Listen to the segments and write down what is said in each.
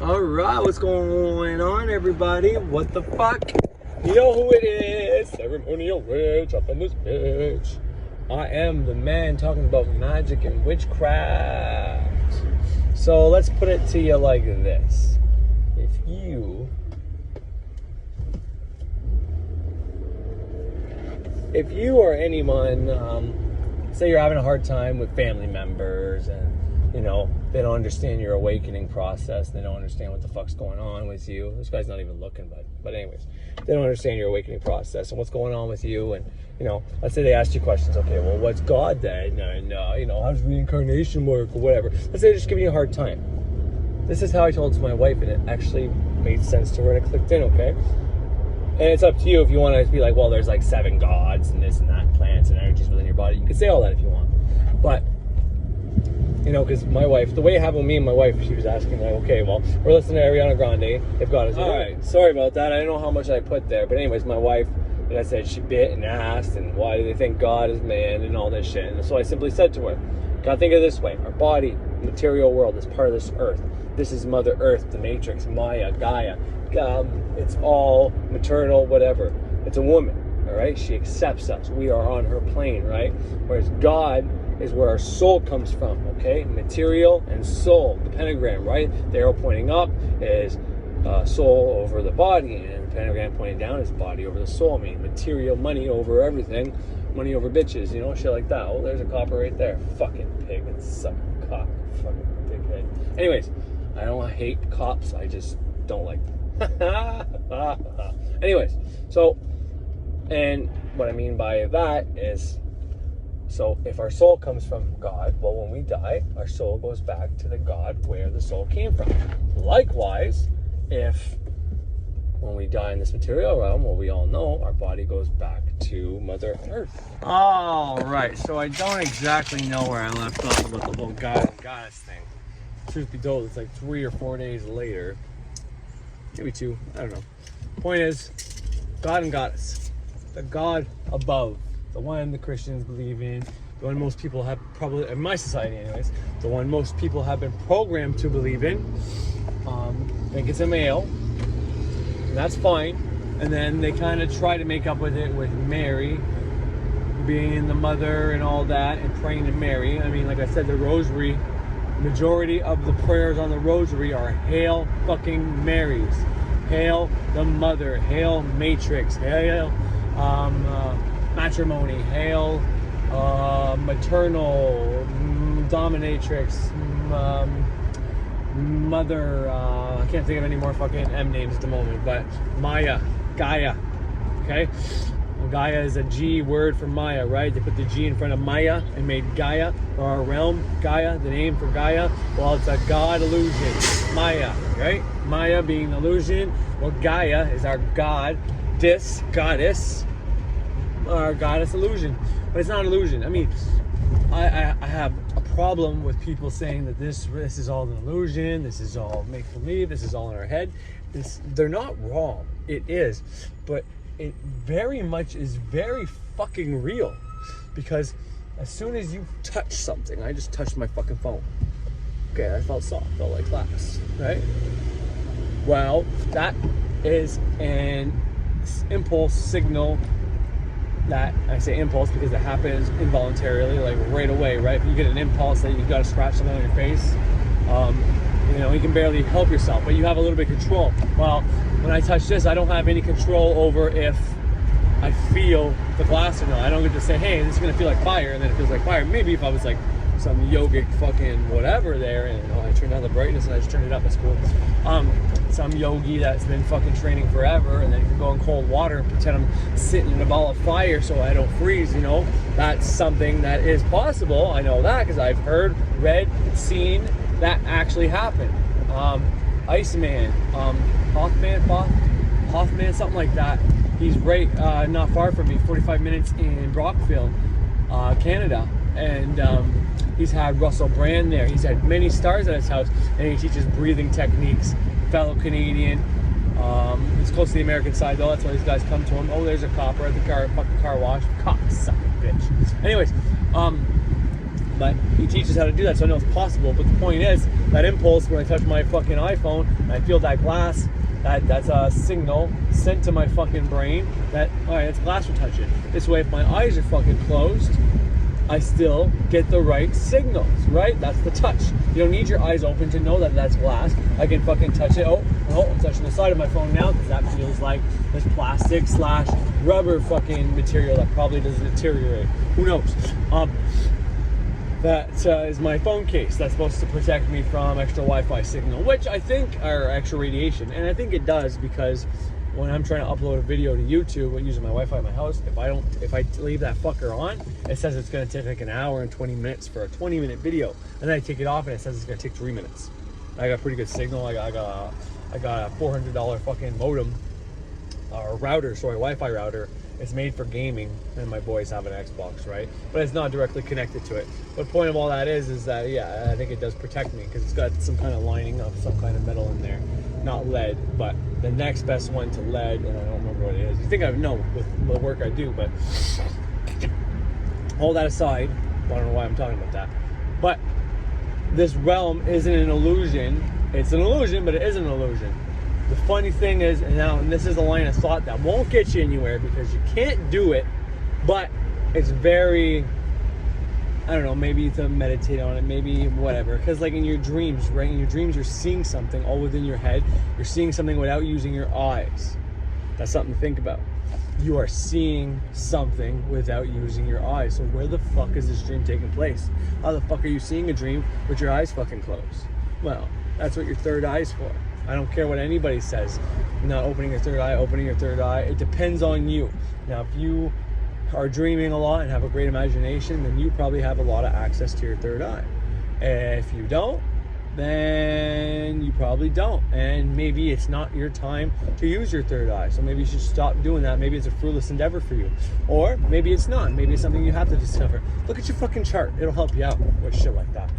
Alright, what's going on, everybody? What the fuck? You know who it is. Ceremonial witch up in this bitch. I am the man talking about magic and witchcraft. So let's put it to you like this. If you or anyone, say you're having a hard time with family members and, you know, they don't understand your awakening process, they don't understand what the fuck's going on with you. This guy's not even looking, but anyways, they don't understand your awakening process and what's going on with you. And, you know, let's say they asked you questions. Okay, well, what's God then? No, you know, how does reincarnation work or whatever? Let's say they're just giving you a hard time. This is how I told it to my wife, and it actually made sense to her and it clicked in, okay? And it's up to you if you want to be like, well, there's like 7 gods and this and that, plants and energies within your body. You can say all that if you want. But, you know, because my wife, the way it happened with me and my wife, she was asking, like, okay, well, we're listening to Ariana Grande, if God is all right. Sorry about that. I don't know how much I put there. But anyways, my wife, like I said, she bit and asked, and why do they think God is man and all this shit? And so I simply said to her, gotta think of it this way. Our body, material world, is part of this earth. This is Mother Earth, the Matrix, Maya, Gaia. It's all maternal, whatever. It's a woman, all right? She accepts us. We are on her plane, right? Whereas God is where our soul comes from, okay? Material and soul, the pentagram, right? The arrow pointing up is soul over the body, and the pentagram pointing down is body over the soul. I mean, material, money over everything, money over bitches, you know, shit like that. Oh, there's a copper right there. Fucking pig and suck cock. Fucking dickhead. Anyways, I don't hate cops, I just don't like them. Anyways, so, and what I mean by that is, so if our soul comes from God, well, when we die, our soul goes back to the God where the soul came from. Likewise, if when we die in this material realm, well, we all know our body goes back to Mother Earth. All right, so I don't exactly know where I left off about the whole God and goddess thing. Truth be told, it's like 3 or 4 days later. Maybe 2, I don't know. Point is, God and goddess. The God above. The one the Christians believe in. The one most people have probably, in my society anyways, the one most people have been programmed to believe in. Think it's a male. And that's fine. And then they kind of try to make up with it with Mary being the mother and all that, and praying to Mary. I mean, like I said, the rosary, majority of the prayers on the rosary are Hail fucking Marys, Hail the Mother, Hail Matrix, Hail Matrimony, Hail Maternal, Dominatrix, Mother, I can't think of any more fucking M names at the moment, but Maya, Gaia, okay? Well, Gaia is a G word for Maya, right? They put the G in front of Maya and made Gaia, or our realm, Gaia, the name for Gaia. Well, it's a God illusion, Maya, right? Maya being illusion. Well, Gaia is our God, goddess, our goddess illusion. But it's not illusion. I mean, I have a problem with people saying that this is all an illusion, this is all make-believe, this is all in our head. They're not wrong. It is. But it very much is very fucking real, because as soon as you touch something, I just touched my fucking phone. Okay, I felt soft, felt like glass, right? Well, that is an impulse signal. That I say impulse because it happens involuntarily, like right away, right? If you get an impulse that you got to scratch something on your face, you know, you can barely help yourself, but you have a little bit of control. Well, when I touch this, I don't have any control over if I feel the glass or not. I don't get to say, hey, this is gonna feel like fire, and then it feels like fire. Maybe if I was like some yogic fucking whatever there, and I turned down the brightness and I just turned it up, that's cool. Some yogi that's been fucking training forever, and then can go in cold water and pretend I'm sitting in a ball of fire so I don't freeze, you know. That's something that is possible. I know that because I've heard, read, seen that actually happen. Iceman, Hoffman, something like that. He's right not far from me, 45 minutes in Brockville, Canada. And he's had Russell Brand there. He's had many stars at his house, and he teaches breathing techniques. Fellow Canadian. He's close to the American side though. That's why these guys come to him. Oh, there's a copper at the fucking car wash. Cocksucking bitch. Anyways, But he teaches how to do that, so I know it's possible. But the point is, that impulse when I touch my fucking iPhone and I feel that glass, that's a signal sent to my fucking brain that, all right, it's glass we're touching. This way, if my eyes are fucking closed, I still get the right signals, right? That's the touch. You don't need your eyes open to know that that's glass. I can fucking touch it. Oh, I'm touching the side of my phone now because that feels like this plastic / rubber fucking material that probably doesn't deteriorate. Who knows? That is my phone case that's supposed to protect me from extra Wi-Fi signal, which I think are extra radiation, and I think it does because when I'm trying to upload a video to YouTube using my Wi-Fi in my house, if I leave that fucker on, it says it's going to take like an hour and 20 minutes for a 20-minute video, and then I take it off and it says it's going to take 3 minutes. I got pretty good signal. I got a $400 fucking modem or router, Wi-Fi router. It's made for gaming, and my boys have an Xbox, right? But it's not directly connected to it. But the point of all that is that, yeah, I think it does protect me because it's got some kind of lining of some kind of metal in there. Not lead, but the next best one to lead, and I don't remember what it is. You think I know with the work I do, but all that aside, I don't know why I'm talking about that. But this realm isn't an illusion. It's an illusion, but it isn't an illusion. The funny thing is, and this is a line of thought that won't get you anywhere because you can't do it, but it's very, I don't know, maybe to meditate on it, maybe whatever. Because like in your dreams, right? In your dreams, you're seeing something all within your head. You're seeing something without using your eyes. That's something to think about. You are seeing something without using your eyes. So where the fuck is this dream taking place? How the fuck are you seeing a dream with your eyes fucking closed? Well, that's what your third eye is for. I don't care what anybody says. Not opening your third eye, opening your third eye. It depends on you. Now, if you are dreaming a lot and have a great imagination, then you probably have a lot of access to your third eye. If you don't, then you probably don't. And maybe it's not your time to use your third eye. So maybe you should stop doing that. Maybe it's a fruitless endeavor for you. Or maybe it's not. Maybe it's something you have to discover. Look at your fucking chart. It'll help you out with shit like that.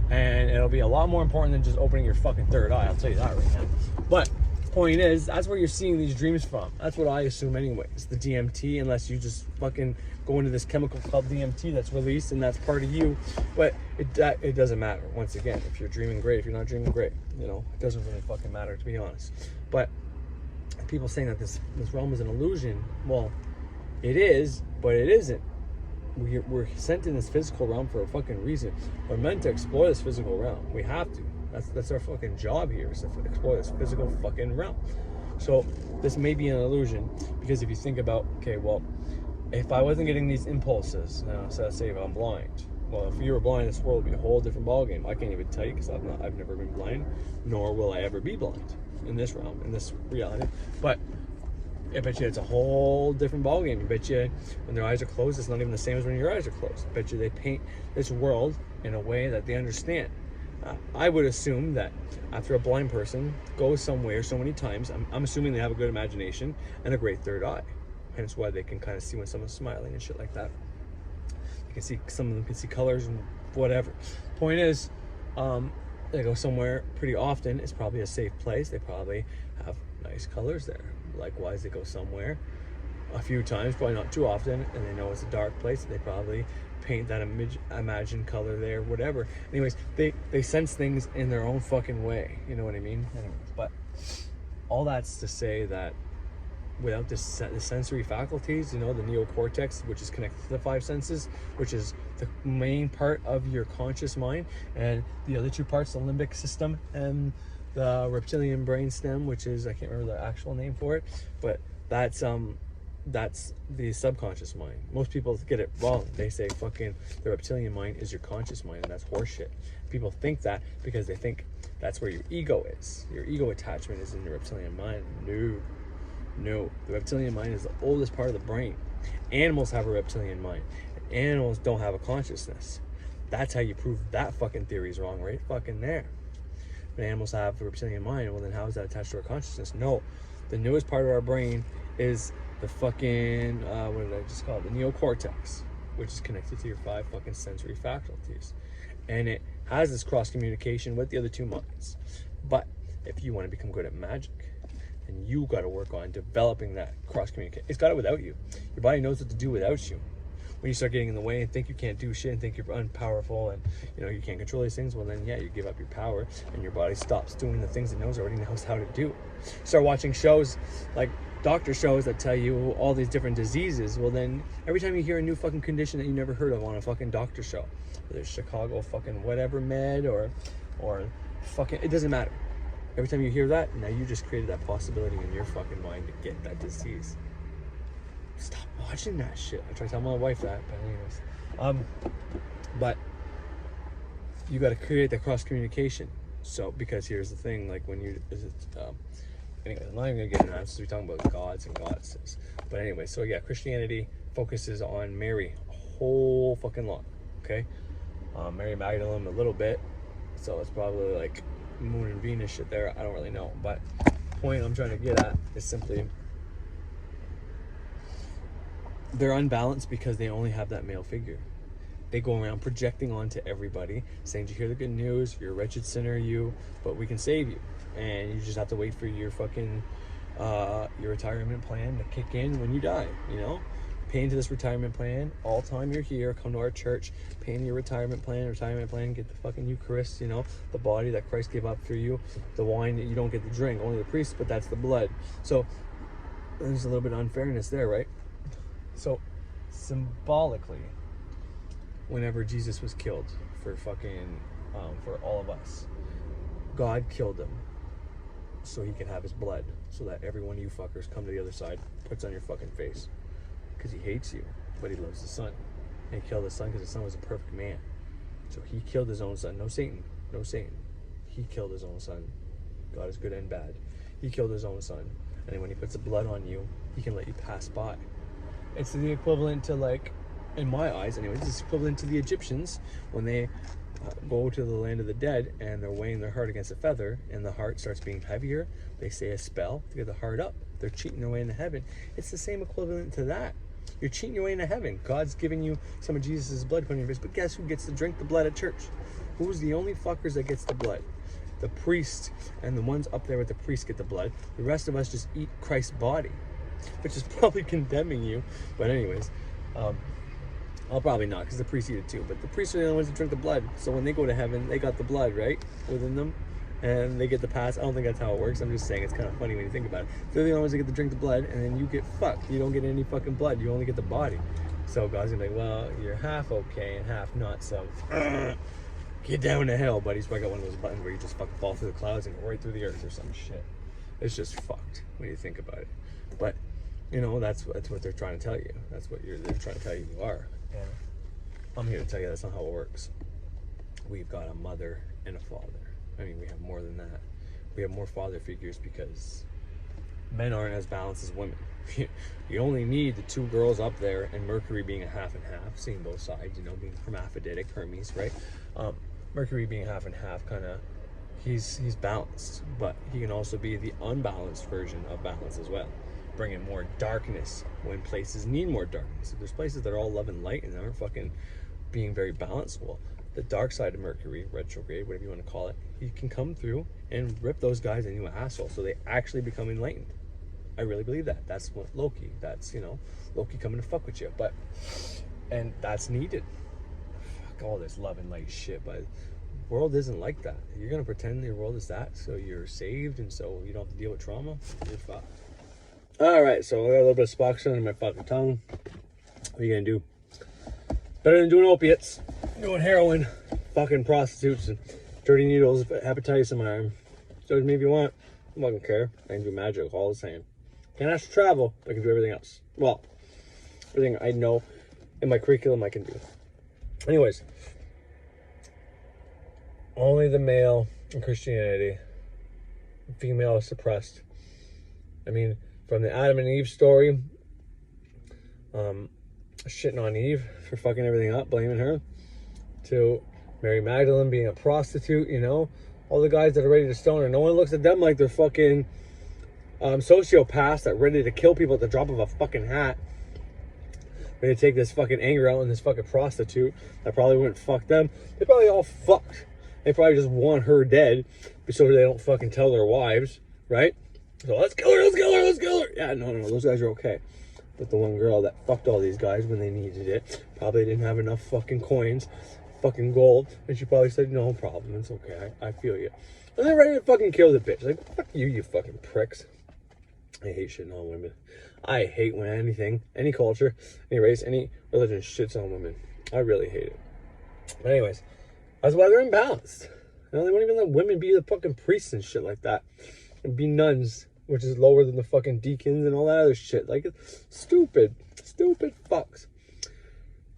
And it'll be a lot more important than just opening your fucking third eye. I'll tell you that right now. But point is, that's where you're seeing these dreams from. That's what I assume anyways. The DMT, unless you just fucking go into this chemical called DMT that's released and that's part of you. But it doesn't matter. Once again, if you're dreaming, great. If you're not dreaming, great. You know, it doesn't really fucking matter, to be honest. But people saying that this realm is an illusion, well, it is, but it isn't. We're sent in this physical realm for a fucking reason. We're meant to explore this physical realm. We have to. That's our fucking job here, is to explore this physical fucking realm. So this may be an illusion because if you think about, okay, well, if I wasn't getting these impulses, so let's say if I'm blind. Well, if you were blind, this world would be a whole different ballgame. I can't even tell you because I've never been blind, nor will I ever be blind in this realm, in this reality. But I bet you it's a whole different ballgame. I bet you when their eyes are closed, it's not even the same as when your eyes are closed. I bet you they paint this world in a way that they understand. I would assume that after a blind person goes somewhere so many times, I'm assuming they have a good imagination and a great third eye. Hence why they can kind of see when someone's smiling and shit like that. You can see, some of them can see colors and whatever. Point is, they go somewhere pretty often. It's probably a safe place. They probably have nice colors there. Likewise, they go somewhere a few times, probably not too often, and they know it's a dark place. They probably paint that imagined color there, whatever. Anyways, they sense things in their own fucking way. You know what I mean? Anyways, but all that's to say that without the sensory faculties, you know, the neocortex, which is connected to the five senses, which is the main part of your conscious mind, and the other two parts, the limbic system and the reptilian brainstem, which is, I can't remember the actual name for it, but that's the subconscious mind. Most people get it wrong. They say fucking the reptilian mind is your conscious mind, and that's horseshit. People think that because they think that's where your ego is. Your ego attachment is in the reptilian mind. No, the reptilian mind is the oldest part of the brain. Animals have a reptilian mind. Animals don't have a consciousness. That's how you prove that fucking theory is wrong, right fucking there. When animals have a reptilian mind, well then how is that attached to our consciousness? No, the newest part of our brain is the fucking, what did I just call it? The neocortex, which is connected to your five fucking sensory faculties. And it has this cross communication with the other two minds. But if you want to become good at magic, then you got to work on developing that cross communication. It's got it without you. Your body knows what to do without you. when you start getting in the way and think you can't do shit and think you're unpowerful and you can't control these things, well then yeah, you give up your power and your body stops doing the things it already knows how to do. Start watching shows like doctor shows that tell you all these different diseases. Well then, every time you hear a new fucking condition that you never heard of on a fucking doctor show, whether it's Chicago fucking whatever med or fucking, it doesn't matter. Every time you hear that, now you just created that possibility in your fucking mind to get that disease. Stop watching that shit. I try to tell my wife that, but anyways. But you got to create that cross communication. So, because here's the thing, like when you, anyway, I'm not even gonna get into that since we're talking about gods and goddesses. But anyway, so yeah, Christianity focuses on Mary a whole fucking lot. Okay, Mary Magdalene a little bit. So it's probably like Moon and Venus shit there. I don't really know, but the point I'm trying to get at is simply they're unbalanced because they only have that male figure. They go around projecting onto everybody, saying, "Did you hear the good news? You're a wretched sinner, but we can save you." And you just have to wait for your fucking your retirement plan to kick in when you die. Pay into this retirement plan all time you're here. Come to our church, pay into your retirement plan, get the fucking Eucharist, the body that Christ gave up for you, the wine that you don't get to drink, only the priest, but that's the blood. So there's a little bit of unfairness there, right? So symbolically, whenever Jesus was killed for fucking for all of us, God killed him so he can have his blood, so that every one of you fuckers come to the other side, puts on your fucking face, because he hates you, but he loves the son. And he killed the son because the son was a perfect man. So he killed his own son. No Satan. He killed his own son. God is good and bad. He killed his own son. And then when he puts the blood on you, he can let you pass by. It's the equivalent to, like, in my eyes anyways, it's equivalent to the Egyptians when they go to the land of the dead and they're weighing their heart against a feather and the heart starts being heavier. They say a spell to get the heart up. They're cheating their way into heaven. It's the same equivalent to that. You're cheating your way into heaven. God's giving you some of Jesus' blood put in your face, but guess who gets to drink the blood at church? Who's the only fuckers that gets the blood? The priest, and the ones up there with the priest get the blood. The rest of us just eat Christ's body, which is probably condemning you. But anyways, I'll probably not, because the priests eat it too. But the priests are the only ones that drink the blood. So when they go to heaven, they got the blood, right, within them, and they get the pass. I don't think that's how it works. I'm just saying it's kind of funny when you think about it. They're the only ones that get to drink the blood, and then you get fucked. You don't get any fucking blood. You only get the body. So God's gonna be like, well, you're half okay and half not. So get down to hell, buddy. He's probably got one of those buttons where you just fucking fall through the clouds and go right through the earth or some shit. It's just fucked when you think about it. But that's what they're trying to tell you. That's what they're trying to tell you are. And I'm here to tell you that's not how it works. We've got a mother and a father. I mean, we have more than that. We have more father figures because men aren't as balanced as women. You only need the two girls up there and Mercury being a half and half, seeing both sides, being hermaphroditic, Hermes, right? Mercury being half and half, kind of, he's balanced, but he can also be the unbalanced version of balance as well, bringing more darkness when places need more darkness. If there's places that are all love and light and aren't fucking being very balanced, well, the dark side of Mercury, retrograde, whatever you want to call it, he can come through and rip those guys a new asshole, so they actually become enlightened. I really believe that. That's what Loki, that's, Loki coming to fuck with you. And that's needed. Fuck all this love and light shit, but the world isn't like that. You're going to pretend your world is that, so you're saved, and so you don't have to deal with trauma. You're fucked. Alright, so I got a little bit of Spoxon in my fucking tongue. What are you going to do? Better than doing opiates, doing heroin, fucking prostitutes, and dirty needles, hepatitis in my arm. So maybe you want. I don't fucking care. I can do magic all the same. Can't ask to travel, but I can do everything else. Well, everything I know in my curriculum I can do. Anyways, only the male in Christianity, female is suppressed. I mean, from the Adam and Eve story, shitting on Eve for fucking everything up, blaming her, to Mary Magdalene being a prostitute, all the guys that are ready to stone her. No one looks at them like they're fucking sociopaths that are ready to kill people at the drop of a fucking hat. Ready to take this fucking anger out on this fucking prostitute that probably wouldn't fuck them. They probably all fucked. They probably just want her dead so they don't fucking tell their wives, right? So let's kill her. Yeah, no, those guys are okay. But the one girl that fucked all these guys when they needed it probably didn't have enough fucking coins, fucking gold, and she probably said, no problem, it's okay, I feel you. And they're ready to fucking kill the bitch. Like, fuck you, you fucking pricks. I hate shitting on women. I hate when anything, any culture, any race, any religion shits on women. I really hate it. But anyways, that's why they're imbalanced. You know, they won't even let women be the fucking priests and shit like that. And be nuns, which is lower than the fucking deacons and all that other shit. Like, it's stupid. Stupid fucks.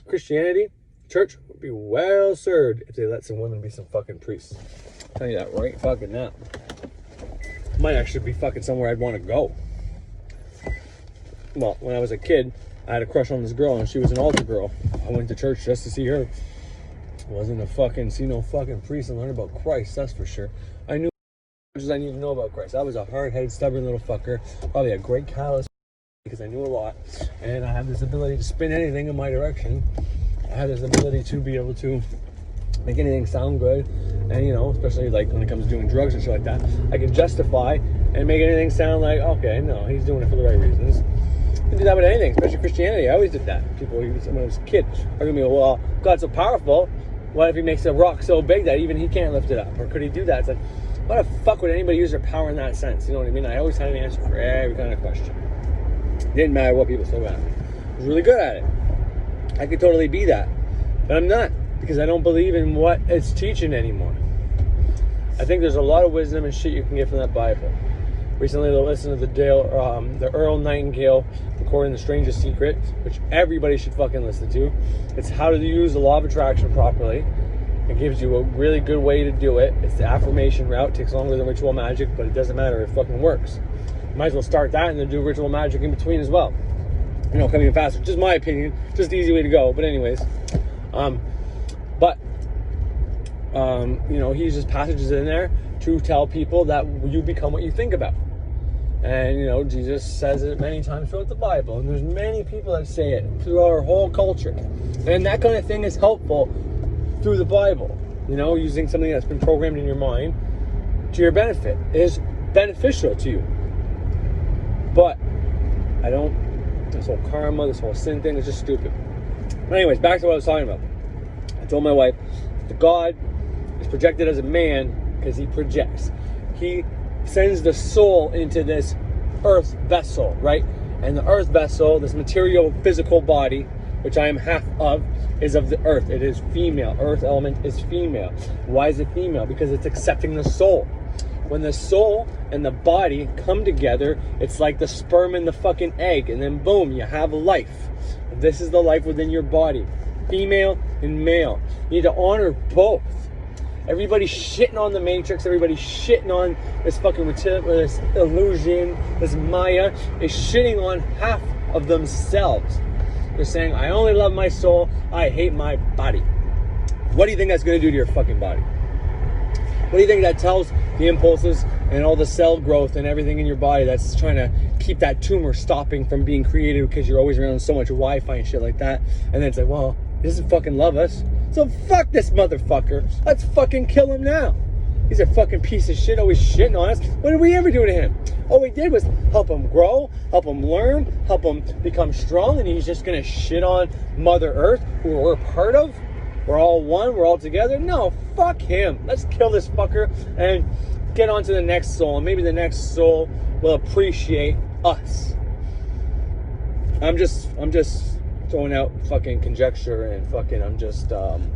Christianity, church, would be well served if they let some women be some fucking priests. I'll tell you that right fucking now. Might actually be fucking somewhere I'd want to go. Well, when I was a kid, I had a crush on this girl, and she was an altar girl. I went to church just to see her. Wasn't a fucking, see no fucking priest and learn about Christ, that's for sure. I knew as much as I needed to know about Christ. I was a hard-headed, stubborn little fucker. Probably a great callous because I knew a lot. And I have this ability to spin anything in my direction. I have this ability to be able to make anything sound good. And, you know, especially like when it comes to doing drugs and shit like that, I can justify and make anything sound like, okay, no, he's doing it for the right reasons. I can do that with anything, especially Christianity. I always did that. People, when I was a kid, are going to be, well, God's so powerful. What if he makes a rock so big that even he can't lift it up? Or could he do that? It's like, why the fuck would anybody use their power in that sense? You know what I mean? I always had an answer for every kind of question. Didn't matter what people said about me. I was really good at it. I could totally be that. But I'm not, because I don't believe in what it's teaching anymore. I think there's a lot of wisdom and shit you can get from that Bible. Recently, I listened to the Earl Nightingale recording The Strangest Secret, which everybody should fucking listen to. It's how to use the law of attraction properly. It gives you a really good way to do it. It's the affirmation route. It takes longer than ritual magic, but it doesn't matter. It fucking works. You might as well start that and then do ritual magic in between as well. You know, coming in faster. Just my opinion. Just the easy way to go. But anyways, you know, he uses passages in there to tell people that you become what you think about. And, you know, Jesus says it many times throughout the Bible. And there's many people that say it through our whole culture. And that kind of thing is helpful through the Bible. You know, using something that's been programmed in your mind to your benefit is beneficial to you. But I don't, this whole karma, this whole sin thing is just stupid. But anyways, back to what I was talking about. I told my wife that God is projected as a man because he projects. He sends the soul into this earth vessel, right? And the earth vessel, this material physical body, which I am half of, is of the earth. It is female. Earth element is female. Why is it female? Because it's accepting the soul. When the soul and the body come together, it's like the sperm and the fucking egg, and then boom, you have life. This is the life within your body. Female and male. You need to honor both. Everybody's shitting on the Matrix. Everybody's shitting on this fucking this illusion, this Maya, is shitting on half of themselves. They're saying, I only love my soul. I hate my body. What do you think that's going to do to your fucking body? What do you think that tells the impulses and all the cell growth and everything in your body that's trying to keep that tumor stopping from being created because you're always around so much Wi-Fi and shit like that? And then it's like, well, he doesn't fucking love us. So fuck this motherfucker. Let's fucking kill him now. He's a fucking piece of shit, always shitting on us. What did we ever do to him? All we did was help him grow, help him learn, help him become strong, and he's just gonna shit on Mother Earth, who we're part of? We're all one, we're all together? No, fuck him. Let's kill this fucker and get on to the next soul, and maybe the next soul will appreciate us. I'm just throwing out fucking conjecture and fucking,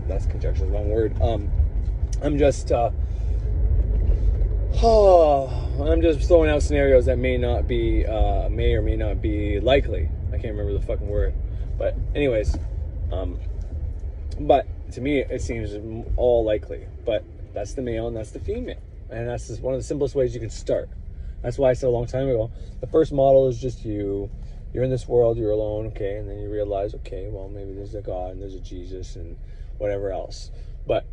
that's conjecture, the wrong word. I'm just throwing out scenarios that may or may not be likely. I can't remember the fucking word. But anyways, but to me, it seems all likely. But that's the male and that's the female. And that's just one of the simplest ways you can start. That's why I said a long time ago, the first model is just you. You're in this world, you're alone, okay, and then you realize, okay, well, maybe there's a God and there's a Jesus and whatever else. But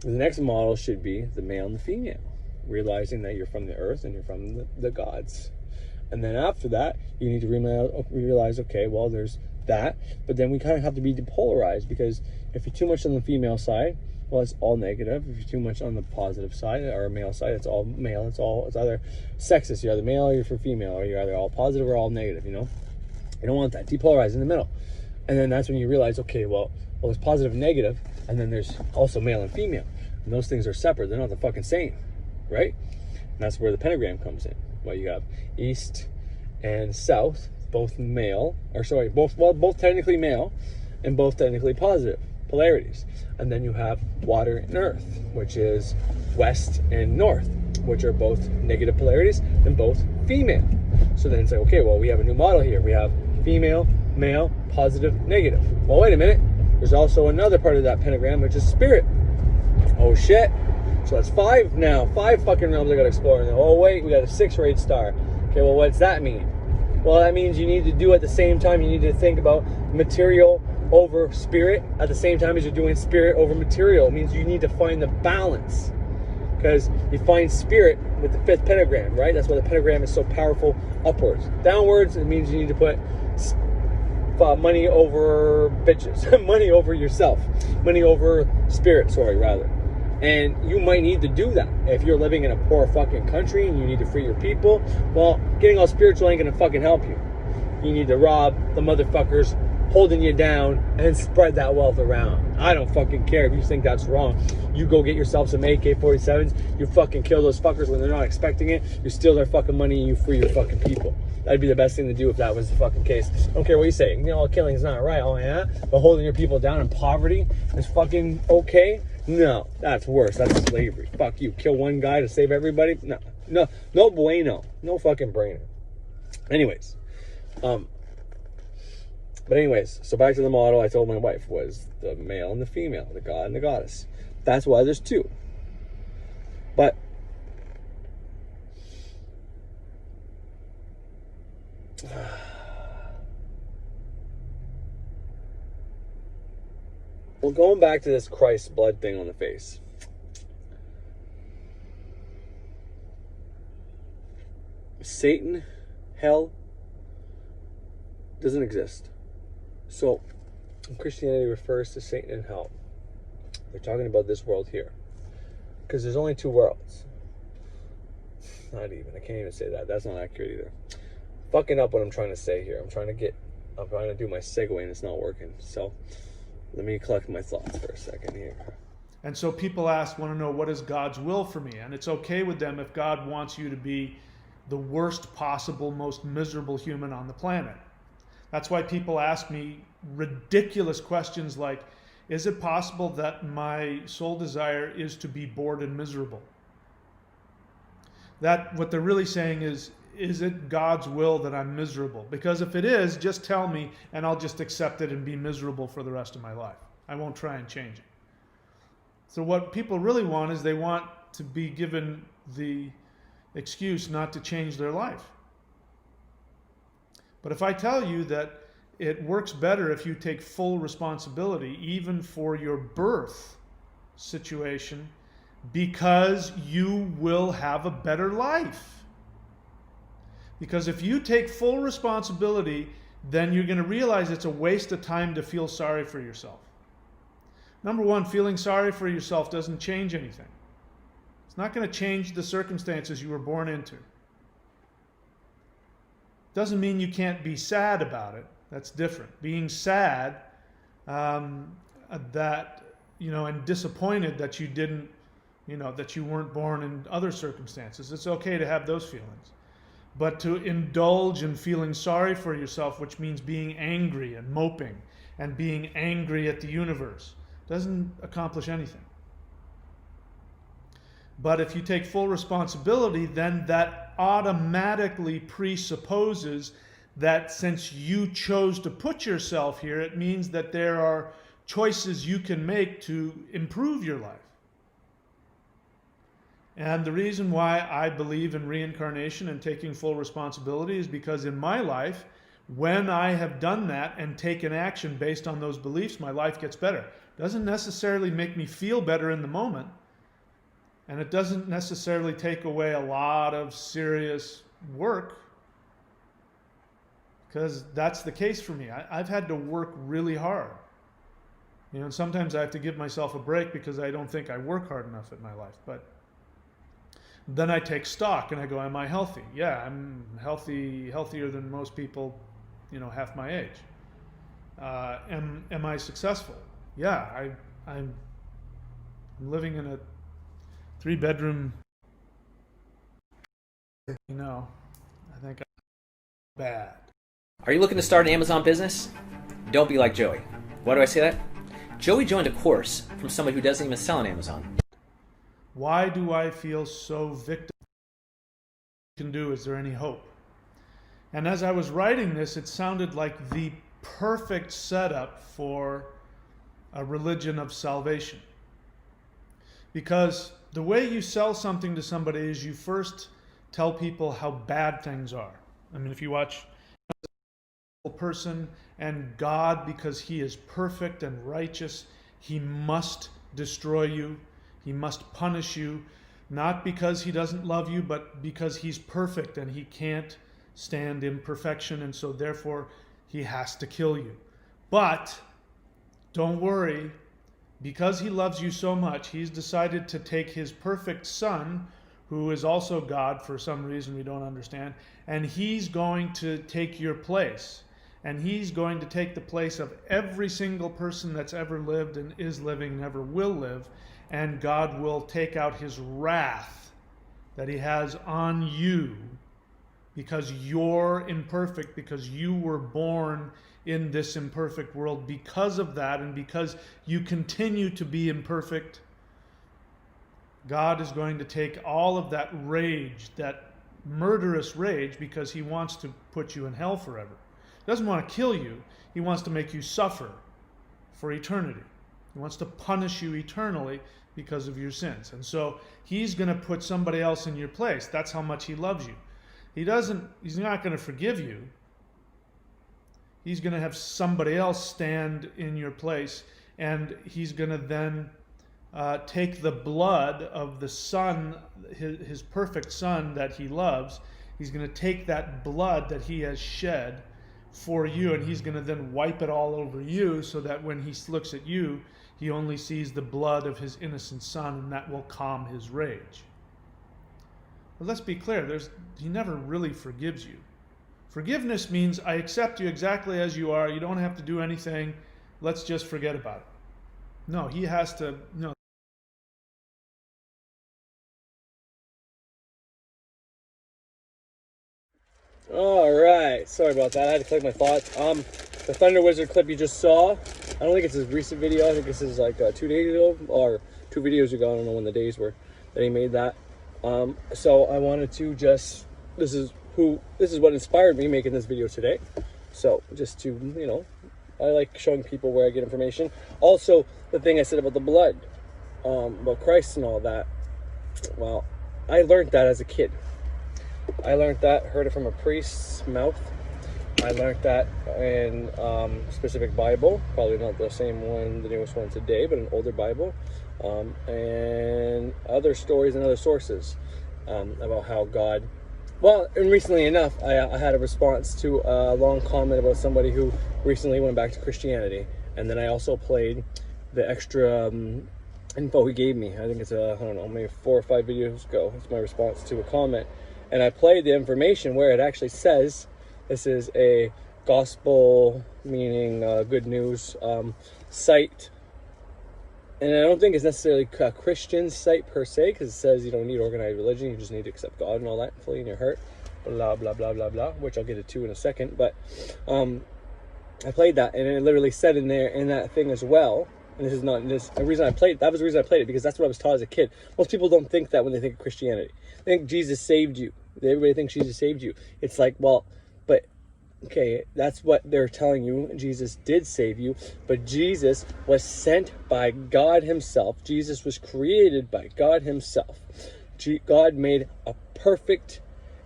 the next model should be the male and the female, realizing that you're from the earth and you're from the gods. And then after that, you need to realize, okay, well, there's that, but then we kind of have to be depolarized, because if you're too much on the female side, well, it's all negative. If you're too much on the positive side or male side, it's all male. It's either sexist. You're either male or you're for female, or you're either all positive or all negative, you know? You don't want that. Depolarize in the middle. And then that's when you realize, okay, well, there's positive and negative, and then there's also male and female. And those things are separate. They're not the fucking same, right? And that's where the pentagram comes in. Well, you have east and south, both technically male and both technically positive polarities. And then you have water and earth, which is west and north, which are both negative polarities and both female. So then it's like, okay, well, we have a new model here. We have female, male, positive, negative. Well, wait a minute. There's also another part of that pentagram, which is spirit. Oh, shit. So that's 5 now. 5 fucking realms I got to explore. And oh, wait, we got a 6-rate star. Okay, well, what's that mean? Well, that means you need to do at the same time, you need to think about material over spirit at the same time as you're doing spirit over material. It means you need to find the balance. Because you find spirit with the 5th pentagram, right? That's why the pentagram is so powerful upwards. Downwards, it means you need to put money over bitches. Money over yourself. Money over spirit, rather. And you might need to do that. If you're living in a poor fucking country and you need to free your people, well, getting all spiritual ain't gonna fucking help you. You need to rob the motherfuckers holding you down and spread that wealth around. I don't fucking care if you think that's wrong. You go get yourself some AK-47s, you fucking kill those fuckers when they're not expecting it, you steal their fucking money and you free your fucking people. That'd be the best thing to do if that was the fucking case. I don't care what you say. Killing's not right. Oh, yeah? But holding your people down in poverty is fucking okay? No, that's worse. That's slavery. Fuck you. Kill one guy to save everybody? No bueno. No fucking brainer. Anyways. But anyways, so back to the model I told my wife was the male and the female, the god and the goddess. That's why there's 2. But well, going back to this Christ's blood thing on the face. Satan, hell, doesn't exist. So, when Christianity refers to Satan and hell, they're talking about this world here. Because there's only 2 worlds. Not even. I can't even say that. That's not accurate either. Fucking up what I'm trying to say here. I'm trying to do my segue and it's not working. So, let me collect my thoughts for a second here. And so people want to know, what is God's will for me? And it's okay with them if God wants you to be the worst possible, most miserable human on the planet. That's why people ask me ridiculous questions like, is it possible that my sole desire is to be bored and miserable? What they're really saying is it God's will that I'm miserable? Because if it is, just tell me and I'll just accept it and be miserable for the rest of my life. I won't try and change it. So what people really want is they want to be given the excuse not to change their life. But if I tell you that it works better if you take full responsibility, even for your birth situation, because you will have a better life. Because if you take full responsibility, then you're going to realize it's a waste of time to feel sorry for yourself. Number one, feeling sorry for yourself doesn't change anything. It's not going to change the circumstances you were born into. Doesn't mean you can't be sad about it. That's different. Being sad and disappointed that you didn't, that you weren't born in other circumstances. It's okay to have those feelings. But to indulge in feeling sorry for yourself, which means being angry and moping and being angry at the universe, doesn't accomplish anything. But if you take full responsibility, then that automatically presupposes that since you chose to put yourself here, it means that there are choices you can make to improve your life. And the reason why I believe in reincarnation and taking full responsibility is because in my life, when I have done that and taken action based on those beliefs, my life gets better. It doesn't necessarily make me feel better in the moment. And it doesn't necessarily take away a lot of serious work, because that's the case for me. I've had to work really hard. And sometimes I have to give myself a break because I don't think I work hard enough in my life. But then I take stock and I go, am I healthy? Yeah, I'm healthy, healthier than most people, half my age. Am I successful? Yeah, I'm living in a 3-bedroom. I think I'm bad. Are you looking to start an Amazon business? Don't be like Joey. Why do I say that? Joey joined a course from somebody who doesn't even sell on Amazon. Why do I feel so victim? Can do? Is there any hope? And as I was writing this, it sounded like the perfect setup for a religion of salvation. Because the way you sell something to somebody is you first tell people how bad things are. I mean, if you watch a person and God, because he is perfect and righteous, he must destroy you. He must punish you, not because he doesn't love you, but because he's perfect and he can't stand imperfection, and so therefore he has to kill you. But don't worry, because he loves you so much, he's decided to take his perfect son, who is also God for some reason we don't understand, and he's going to take your place. And he's going to take the place of every single person that's ever lived and is living and ever will live. And God will take out his wrath that he has on you because you're imperfect, because you were born in this imperfect world. Because of that, and because you continue to be imperfect, God is going to take all of that rage, that murderous rage, because he wants to put you in hell forever. He doesn't want to kill you. He wants to make you suffer for eternity. He wants to punish you eternally because of your sins. And so he's going to put somebody else in your place. That's how much he loves you. He's not going to forgive you. He's going to have somebody else stand in your place, and he's going to then take the blood of the son, his perfect son that he loves. He's going to take that blood that he has shed for you, and he's going to then wipe it all over you, so that when he looks at you, he only sees the blood of his innocent son, and that will calm his rage. But let's be clear, he never really forgives you. Forgiveness means I accept you exactly as you are. You don't have to do anything. Let's just forget about it. No, he has to. No. All right, sorry about that. I had to collect my thoughts. The Thunder Wizard clip you just saw, I don't think it's his recent video. I think this is like 2 days ago or 2 videos ago. I don't know when the days were that he made that. So I wanted to just, this is what inspired me making this video today. So just to, I like showing people where I get information. Also, the thing I said about the blood, about Christ and all that. Well, I learned that as a kid. I learned that, heard it from a priest's mouth. I learned that in specific Bible, probably not the same one, the newest one today, but an older Bible, and other stories and other sources about how God, well, and recently enough, I had a response to a long comment about somebody who recently went back to Christianity, and then I also played the extra info he gave me. I think it's I don't know, maybe 4 or 5 videos ago. It's my response to a comment. And I played the information where it actually says this is a gospel, meaning good news site. And I don't think it's necessarily a Christian site per se, because it says you don't need organized religion, you just need to accept God and all that fully in your heart. Blah, blah, blah, blah, blah, which I'll get into in a second. But I played that, and it literally said in there, in that thing as well, and this is not this. The reason I played that was the reason I played it, because that's what I was taught as a kid. Most people don't think that when they think of Christianity. They think Jesus saved you. Everybody thinks Jesus saved you. It's like, well, but okay, that's what they're telling you. Jesus did save you, but Jesus was sent by God himself. Jesus was created by God himself. God made a perfect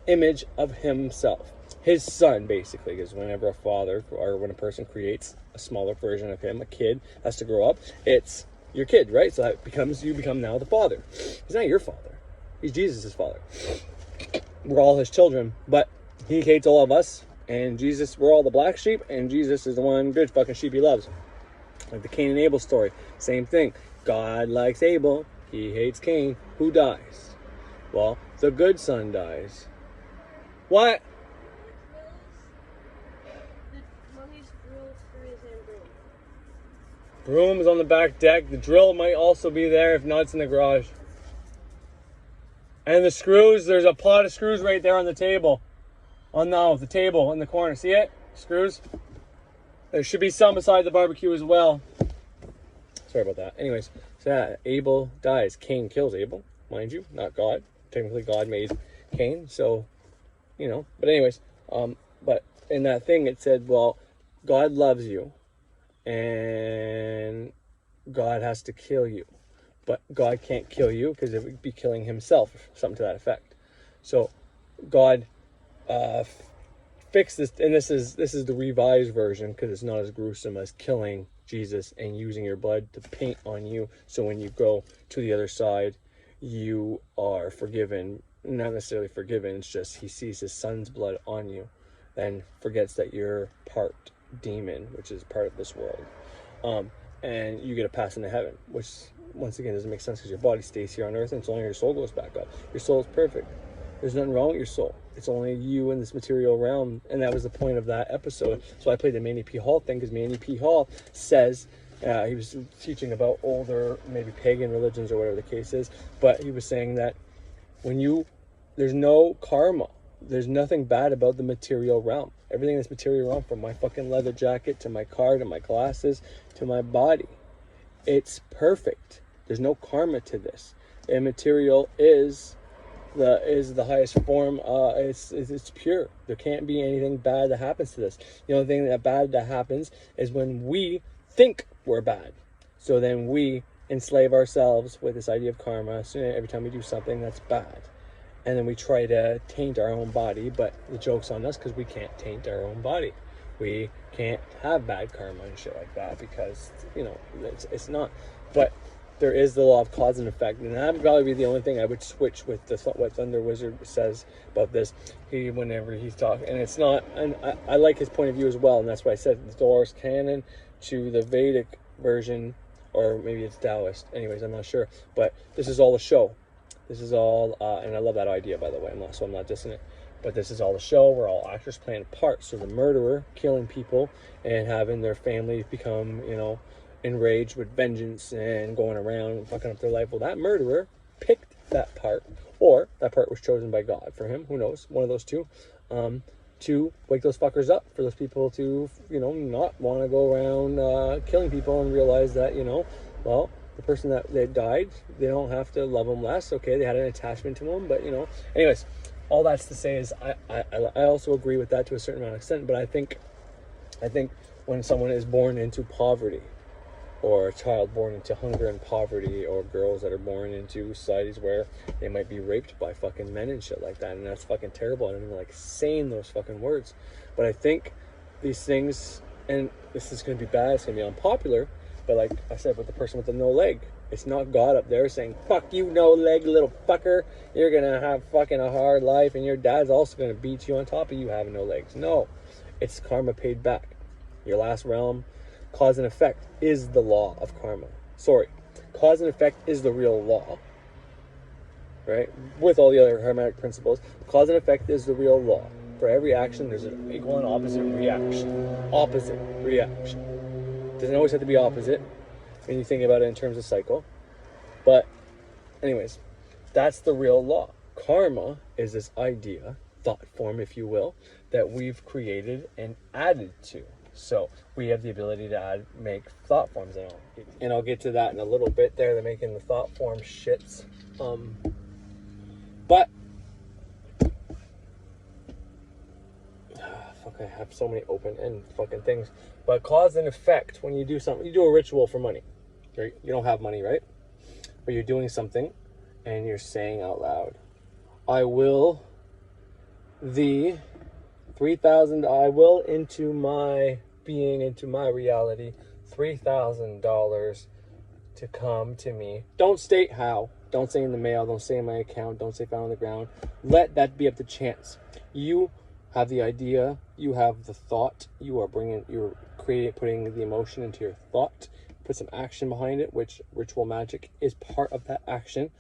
image of himself. His son, basically, because whenever a father or when a person creates a smaller version of him, a kid has to grow up, it's your kid, right? So that becomes, you become now the father. He's not your father. He's Jesus' father. We're all his children, but he hates all of us, and Jesus, we're all the black sheep, and Jesus is the one good fucking sheep he loves. Like the Cain and Abel story, same thing. God likes Abel, he hates Cain. Who dies? Well, the good son dies. What? The Broom's on the back deck. The drill might also be there. If not, it's in the garage. And the screws, there's a pot of screws right there on the table. On the table in the corner. See it? Screws. There should be some beside the barbecue as well. Sorry about that. Anyways, so yeah, Abel dies. Cain kills Abel, mind you, not God. Technically, God made Cain, so, you know. But anyways, but in that thing, it said, well, God loves you, and God has to kill you. But God can't kill you because it would be killing himself, something to that effect. So God fixed this, and this is the revised version because it's not as gruesome as killing Jesus and using your blood to paint on you. So when you go to the other side, you are forgiven. Not necessarily forgiven. It's just he sees his son's blood on you, and forgets that you're part demon, which is part of this world. And you get a pass into heaven, which once again doesn't make sense because your body stays here on earth and it's only your soul goes back up. Your soul is perfect. There's nothing wrong with your soul. It's only you in this material realm, and that was the point of that episode. So I played the Manny P. Hall thing because Manny P. Hall says, he was teaching about older, maybe pagan religions or whatever the case is, but he was saying that there's no karma. There's nothing bad about the material realm. Everything in this material realm, from my fucking leather jacket to my car to my glasses to my body, it's perfect. There's no karma to this. And material is the highest form. It's pure. There can't be anything bad that happens to this. The only thing that happens is when we think we're bad. So then we enslave ourselves with this idea of karma. So every time we do something that's bad, and then we try to taint our own body, but the joke's on us because we can't taint our own body. We can't have bad karma and shit like that because, you know, it's not. But there is the law of cause and effect, and that would probably be the only thing I would switch with what Thunder Wizard says about this. Whenever he's talking, and it's not, and I like his point of view as well, and that's why I said the Dolores canon to the Vedic version, or maybe it's Taoist. Anyways, I'm not sure, but this is all a show. This is all, and I love that idea, by the way. I'm not dissing it, but this is all a show. We're all actors playing a part. So the murderer killing people and having their family become, you know, enraged with vengeance and going around and fucking up their life. Well, that murderer picked that part, or that part was chosen by God for him. Who knows? One of those two. To wake those fuckers up, for those people to, you know, not want to go around killing people and realize that, you know, well, the person that they died, they don't have to love them less. Okay, they had an attachment to them, but, you know. Anyways, all that's to say is I also agree with that to a certain amount of extent, but I think when someone is born into poverty, or a child born into hunger and poverty, or girls that are born into societies where they might be raped by fucking men and shit like that, and that's fucking terrible. I don't even like saying those fucking words, but I think these things, and this is going to be bad, it's going to be unpopular, but like I said with the person with the no leg, it's not God up there saying, fuck you, no leg, little fucker, you're going to have fucking a hard life, and your dad's also going to beat you on top of you having no legs. No, it's karma paid back. Your last realm, cause and effect is the law of karma. Sorry, cause and effect is the real law, right? With all the other hermetic principles, cause and effect is the real law. For every action, there's an equal and opposite reaction. Opposite reaction. Doesn't always have to be opposite when you think about it in terms of cycle. But anyways, that's the real law. Karma is this idea, thought form, if you will, that we've created and added to. So we have the ability to make thought forms, and I'll get to that in a little bit. There, they're making the thought form shits. But fuck, I have so many open-end fucking things. But cause and effect, when you do something, you do a ritual for money. Right? You don't have money, right? But you're doing something, and you're saying out loud, I will the 3,000. I will into my being, into my reality, $3,000 to come to me. Don't state how. Don't say in the mail. Don't say in my account. Don't say found on the ground. Let that be up to chance. You have the idea. You have the thought. You're putting the emotion into your thought. Put some action behind it, which ritual magic is part of that action.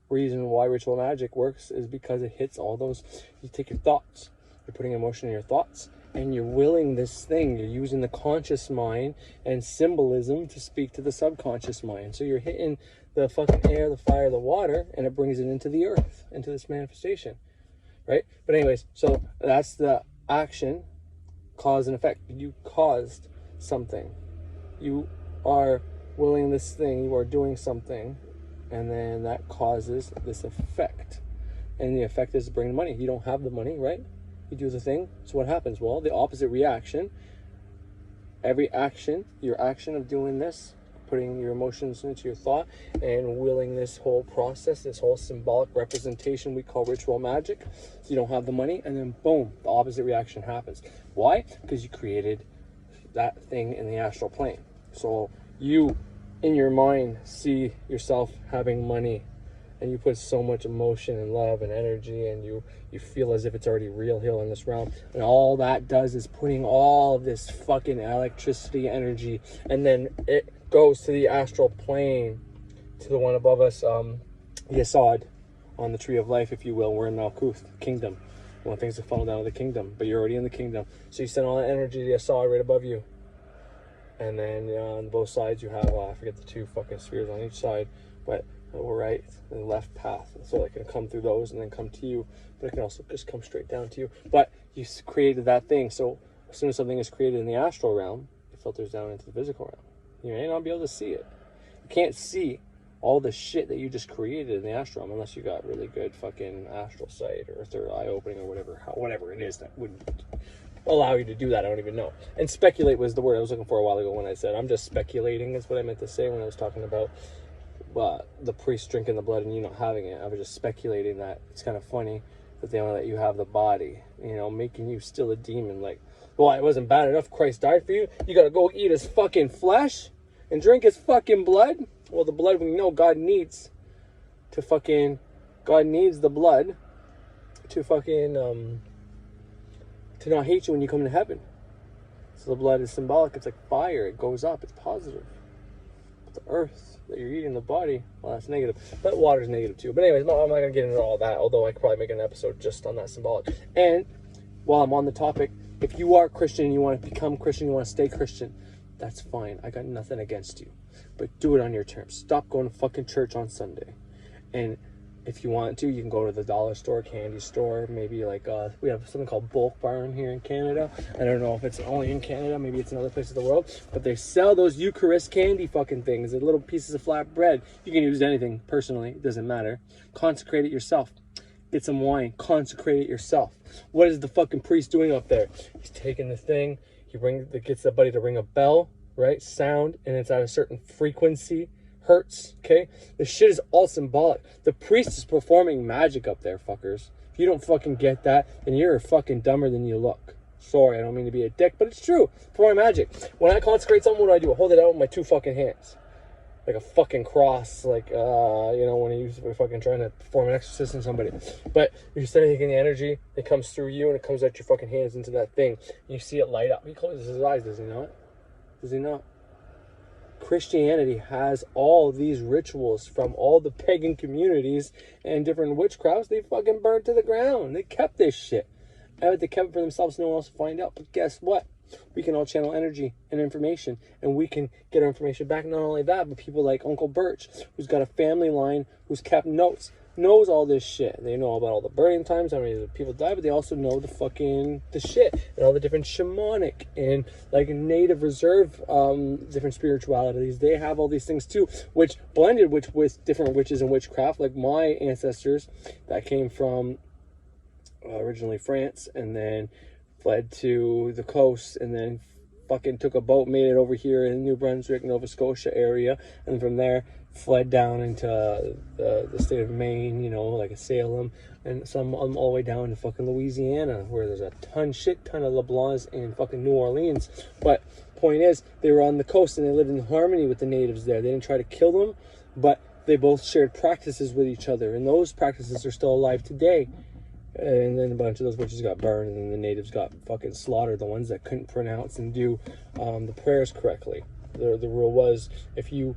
Reason why ritual magic works is because it hits all those. You take your thoughts. You're putting emotion in your thoughts, and you're willing this thing. You're using the conscious mind and symbolism to speak to the subconscious mind. So you're hitting the fucking air, the fire, the water, and it brings it into the earth, into this manifestation, right? But anyways, so that's the action, cause and effect. You caused something. You are willing this thing, you are doing something, and then that causes this effect. And the effect is bringing money. You don't have the money, right? You do the thing. So what happens? Well, the opposite reaction. Every action, your action of doing this, putting your emotions into your thought and willing this whole process, this whole symbolic representation we call ritual magic. So you don't have the money, and then boom, the opposite reaction happens. Why? Because you created that thing in the astral plane. So you, in your mind, see yourself having money, and you put so much emotion and love and energy, and you feel as if it's already real here in this realm. And all that does is putting all of this fucking electricity energy, and then it goes to the astral plane, to the one above us, the Assad, on the tree of life, if you will. We're in Malkuth, kingdom. One of the things that funnel down to the kingdom, but you're already in the kingdom. So you send all that energy to the Assad right above you. And then on both sides you have, I forget the two fucking spheres on each side, but right and left path. So it can come through those and then come to you, but it can also just come straight down to you. But you created that thing. So as soon as something is created in the astral realm, it filters down into the physical realm. You may not be able to see it. You can't see all the shit that you just created in the astral realm unless you got really good fucking astral sight or third eye opening or whatever it is that would allow you to do that. I don't even know. And speculate was the word I was looking for a while ago when I said I'm just speculating, is what I meant to say when I was talking about the priest drinking the blood and you not having it. I was just speculating that it's kind of funny that they only let you have the body, making you still a demon. Like, well, it wasn't bad enough Christ died for you. You gotta go eat his fucking flesh and drink his fucking blood. Well, the blood, we know God needs the blood to fucking to not hate you when you come to heaven. So the blood is symbolic. It's like fire. It goes up. It's positive. But the earth that you're eating, the body, well, that's negative. But water's negative too. But anyways, no, I'm not going to get into all that, although I could probably make an episode just on that symbolic. And while I'm on the topic, if you are Christian, you want to become Christian, you want to stay Christian, that's fine. I got nothing against you. But do it on your terms. Stop going to fucking church on Sunday. And if you want to, you can go to the dollar store, candy store, maybe like, we have something called Bulk Barn here in Canada. I don't know if it's only in Canada, maybe it's in other places of the world, but they sell those Eucharist candy fucking things, the little pieces of flat bread. You can use anything, personally, it doesn't matter. Consecrate it yourself. Get some wine, consecrate it yourself. What is the fucking priest doing up there? He's taking the thing, he gets the buddy to ring a bell, right? Sound, and it's at a certain frequency. Hertz, okay? This shit is all symbolic. The priest is performing magic up there, fuckers. If you don't fucking get that, then you're fucking dumber than you look. Sorry, I don't mean to be a dick, but it's true. Performing magic. When I consecrate something, what do? I hold it out with my two fucking hands. Like a fucking cross, like, when you're fucking trying to perform an exorcism on somebody. But you're taking the energy, it comes through you, and it comes out your fucking hands into that thing. You see it light up. He closes his eyes, does he not? Does he not? Christianity has all these rituals from all the pagan communities and different witchcrafts. They fucking burned to the ground. They kept this shit. They kept it for themselves, no one else will find out. But guess what? We can all channel energy and information, and we can get our information back. Not only that, but people like Uncle Birch, who's got a family line, who's kept notes, knows all this shit. They know all about all the burning times, how many people die, but they also know the shit and all the different shamanic and like native reserve different spiritualities. They have all these things too, which blended with different witches and witchcraft. Like my ancestors that came from originally France and then fled to the coast and then fucking took a boat, made it over here in New Brunswick, Nova Scotia area, and from there fled down into the state of Maine, like a Salem, and some all the way down to fucking Louisiana, where there's a shit ton of LeBlancs in fucking New Orleans. But point is, they were on the coast and they lived in harmony with the natives there. They didn't try to kill them, but they both shared practices with each other, and those practices are still alive today. And then a bunch of those witches got burned, and then the natives got fucking slaughtered, the ones that couldn't pronounce and do the prayers correctly. The rule was, if you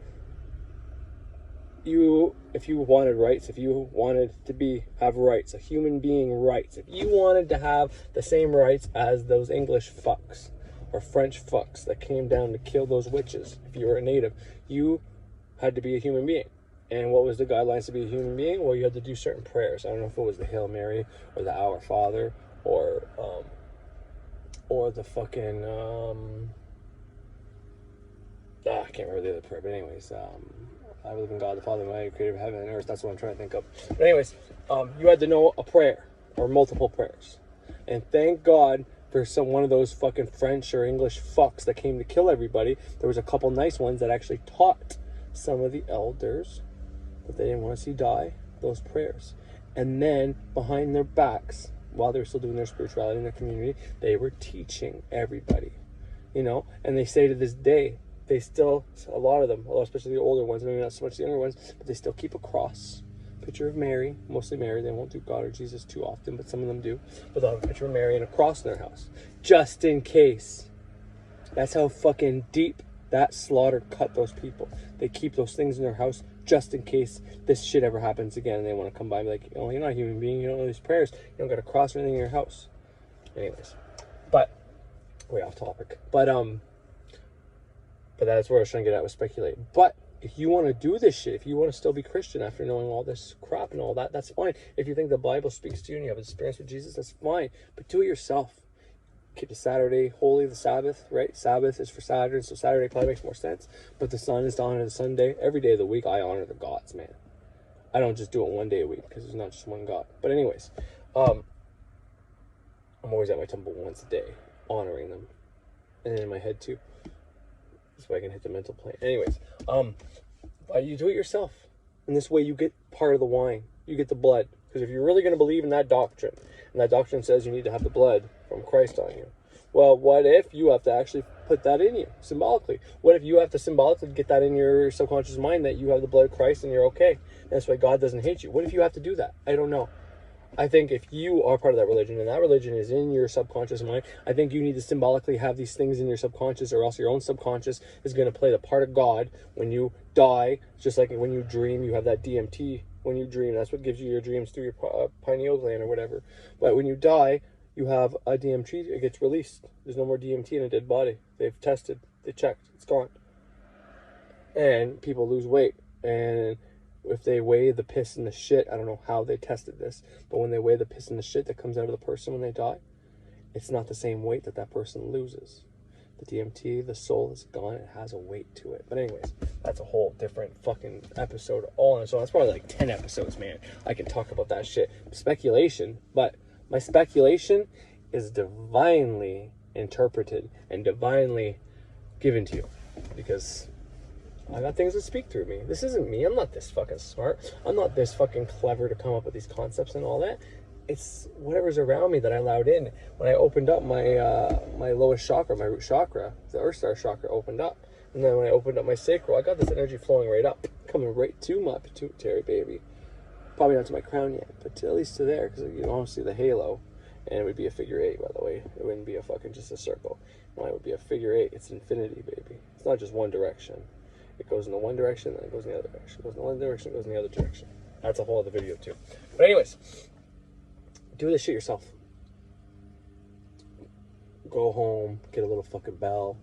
if you wanted rights, if you wanted to have rights, a human being rights, if you wanted to have the same rights as those English fucks or French fucks that came down to kill those witches, if you were a native, you had to be a human being. And what was the guidelines to be a human being? Well, you had to do certain prayers. I don't know if it was the Hail Mary or the Our Father or the fucking I can't remember the other prayer, but anyways, I believe in God the Father, Almighty, creator of heaven and earth. That's what I'm trying to think of. But anyways, you had to know a prayer or multiple prayers. And thank God for one of those fucking French or English fucks that came to kill everybody. There was a couple nice ones that actually taught some of the elders that they didn't want to see die those prayers. And then behind their backs, while they were still doing their spirituality in their community, they were teaching everybody, and they say to this day, they still, a lot of them, especially the older ones, maybe not so much the younger ones, but they still keep a cross, picture of Mary, mostly Mary. They won't do God or Jesus too often, but some of them do. But they'll have a picture of Mary and a cross in their house, just in case. That's how fucking deep that slaughter cut those people. They keep those things in their house just in case this shit ever happens again, and they want to come by and be like, oh, you're not a human being, you don't know these prayers, you don't got a cross or anything in your house. Anyways, but way off topic. But that's where I was trying to get at with speculating. But if you want to do this shit, if you want to still be Christian after knowing all this crap and all that, that's fine. If you think the Bible speaks to you and you have an experience with Jesus, that's fine. But do it yourself. Keep the Saturday holy, the Sabbath, right? Sabbath is for Saturday, so Saturday probably makes more sense. But the sun is to honor the Sunday. Every day of the week, I honor the gods, man. I don't just do it one day a week because there's not just one God. But anyways, I'm always at my temple once a day, honoring them. And then in my head too. So I can hit the mental plane. Anyways, you do it yourself. And this way you get part of the wine. You get the blood. Because if you're really going to believe in that doctrine, and that doctrine says you need to have the blood from Christ on you, well, what if you have to actually put that in you, symbolically? What if you have to symbolically get that in your subconscious mind that you have the blood of Christ and you're okay? And that's why God doesn't hate you. What if you have to do that? I don't know. I think if you are part of that religion and that religion is in your subconscious mind, I think you need to symbolically have these things in your subconscious, or else your own subconscious is going to play the part of God when you die. Just like when you dream, you have that DMT when you dream. That's what gives you your dreams through your pineal gland or whatever. But when you die, you have a DMT, it gets released. There's no more DMT in a dead body. They've tested, they checked, it's gone. And people lose weight. And if they weigh the piss and the shit, I don't know how they tested this, but when they weigh the piss and the shit that comes out of the person when they die, it's not the same weight that person loses. The DMT, the soul is gone, it has a weight to it. But anyways, that's a whole different fucking episode all on its own. It's probably like 10 episodes, man. I can talk about that shit. Speculation, but my speculation is divinely interpreted and divinely given to you. Because I got things that speak through me. This isn't me. I'm not this fucking smart. I'm not this fucking clever to come up with these concepts and all that. It's whatever's around me that I allowed in. When I opened up my my lowest chakra, my root chakra, the Earth Star chakra opened up. And then when I opened up my sacral, I got this energy flowing right up, coming right to my pituitary, baby. Probably not to my crown yet, but at least to there, because you can almost see the halo. And it would be a figure 8, by the way. It wouldn't be a fucking just a circle. No, it would be a figure 8. It's infinity, baby. It's not just one direction. It goes in the one direction, then it goes in the other direction. It goes in the one direction, it goes in the other direction. That's a whole other video too. But anyways, do this shit yourself. Go home, get a little fucking bell.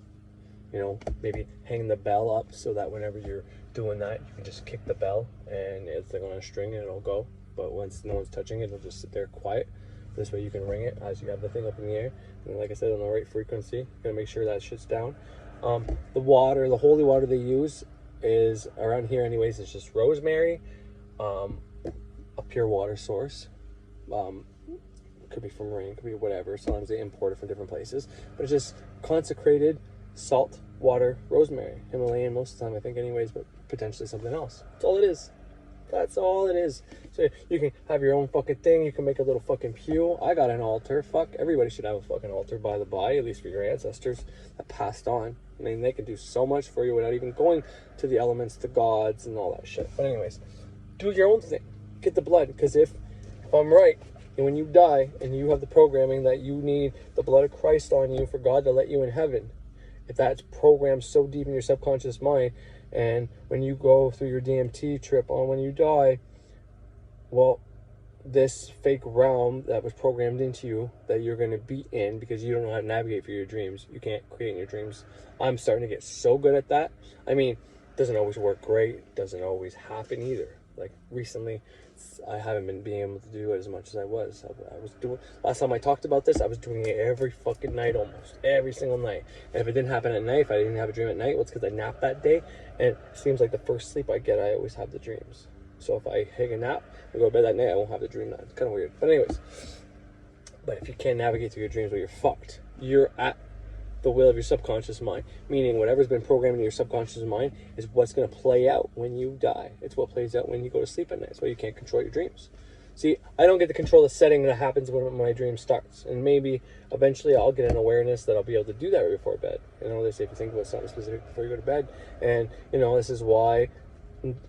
Maybe hang the bell up so that whenever you're doing that, you can just kick the bell and it's like on a string and it'll go. But once no one's touching it, it'll just sit there quiet. This way you can ring it as you have the thing up in the air. And like I said, on the right frequency, you're gonna make sure that shit's down. The water, the holy water they use is around here anyways, it's just rosemary, a pure water source. Could be from rain, could be whatever, sometimes they import it from different places, but it's just consecrated salt water rosemary, Himalayan most of the time I think anyways, but potentially something else. That's all it is. That's all it is. So you can have your own fucking thing. You can make a little fucking pew. I got an altar. Fuck, everybody should have a fucking altar by the by, at least for your ancestors that passed on. I mean, they can do so much for you without even going to the elements, the gods, and all that shit. But anyways, do your own thing. Get the blood, because if I'm right, and when you die and you have the programming that you need the blood of Christ on you for God to let you in heaven, if that's programmed so deep in your subconscious mind, And when you go through your DMT trip on when you die, well, this fake realm that was programmed into you that you're going to be in because you don't know how to navigate for your dreams. You can't create in your dreams. I'm starting to get so good at that. I mean, it doesn't always work great. Doesn't always happen either. Like recently, I haven't been being able to do it as much as I was. I was doing, last time I talked about this, I was doing it every fucking night, almost every single night. And if it didn't happen at night, if I didn't have a dream at night, well, it's because I napped that day. And it seems like the first sleep I get, I always have the dreams. So if I take a nap and go to bed that night, I won't have the dream. It's kind of weird. But anyways, but if you can't navigate through your dreams, well, you're fucked. You're at the will of your subconscious mind, meaning whatever's been programmed in your subconscious mind is what's going to play out when you die. It's what plays out when you go to sleep at night. That's why you can't control your dreams. See, I don't get to control the setting that happens when my dream starts. And maybe eventually I'll get an awareness that I'll be able to do that right before bed. You know, they say if you think about something specific before you go to bed. And, you know, this is why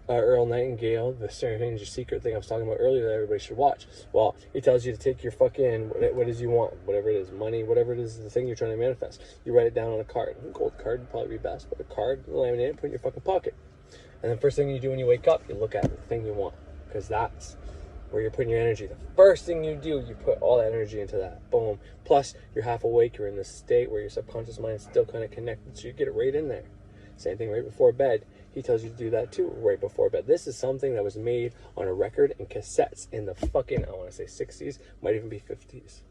Earl Nightingale, the Strange Secret thing I was talking about earlier that everybody should watch. Well, he tells you to take your fucking, what it is you want, whatever it is, money, whatever it is, the thing you're trying to manifest. You write it down on a card. A gold card would probably be best, but a card, laminate it, put it in your fucking pocket. And the first thing you do when you wake up, you look at the thing you want, because that's where you're putting your energy. The first thing you do, you put all that energy into that. Boom. Plus, you're half awake. You're in this state where your subconscious mind is still kind of connected, so you get it right in there. Same thing right before bed. He tells you to do that too, right before bed. This is something that was made on a record and cassettes in the fucking, I want to say 60s, might even be 50s.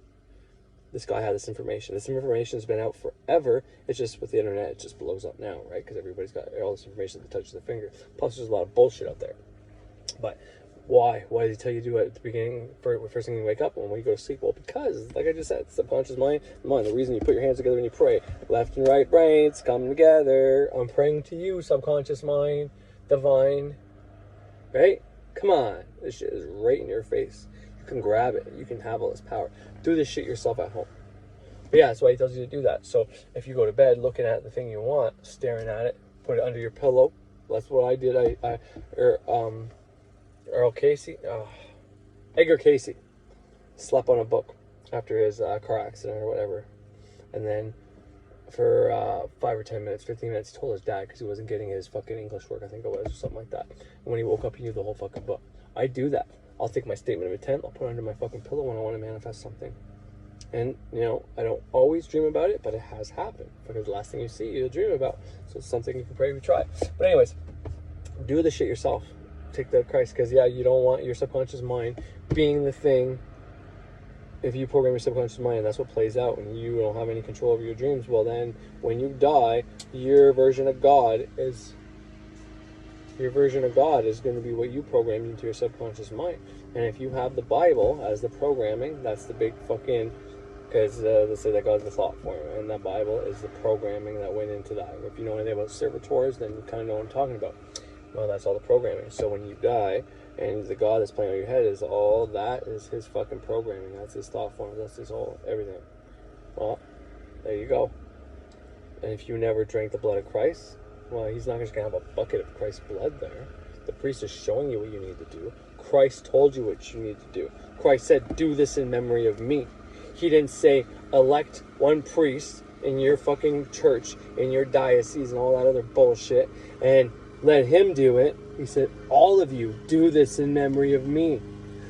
This guy had this information. This information has been out forever. It's just with the internet, it just blows up now, right? Because everybody's got all this information at the touch of the finger. Plus, there's a lot of bullshit out there. But why? Why does he tell you to do it at the beginning, first thing you wake up and when you go to sleep? Well, because, like I just said, subconscious mind, the reason you put your hands together when you pray, left and right brains come together. I'm praying to you, subconscious mind, divine, right? Come on. This shit is right in your face. You can grab it. You can have all this power. Do this shit yourself at home. But yeah, that's why he tells you to do that. So if you go to bed looking at the thing you want, staring at it, put it under your pillow. That's what I did. Edgar Casey slept on a book after his car accident or whatever. And then for 5 or 10 minutes, 15 minutes, he told his dad because he wasn't getting his fucking English work, I think it was, or something like that. And when he woke up, he knew the whole fucking book. I do that. I'll take my statement of intent, I'll put it under my fucking pillow when I want to manifest something. And, you know, I don't always dream about it, but it has happened. Because the last thing you see, you'll dream about. So it's something you can probably try. But anyways, do the shit yourself. Take the Christ, because yeah, you don't want your subconscious mind being the thing. If you program your subconscious mind, that's what plays out when you don't have any control over your dreams. Well, then when you die, your version of God is going to be what you programmed into your subconscious mind. And if you have the Bible as the programming, that's the big fucking, because let's say that God's the thought form, and that Bible is the programming that went into that. If you know anything about servitors, then you kind of know what I'm talking about. Well, that's all the programming. So when you die, and the God that's playing on your head is all that is his fucking programming. That's his thought form. That's his whole everything. Well, there you go. And if you never drank the blood of Christ, well, he's not just going to have a bucket of Christ's blood there. The priest is showing you what you need to do. Christ told you what you need to do. Christ said, do this in memory of me. He didn't say, elect one priest in your fucking church, in your diocese, and all that other bullshit, and let him do it. He said, all of you do this in memory of me.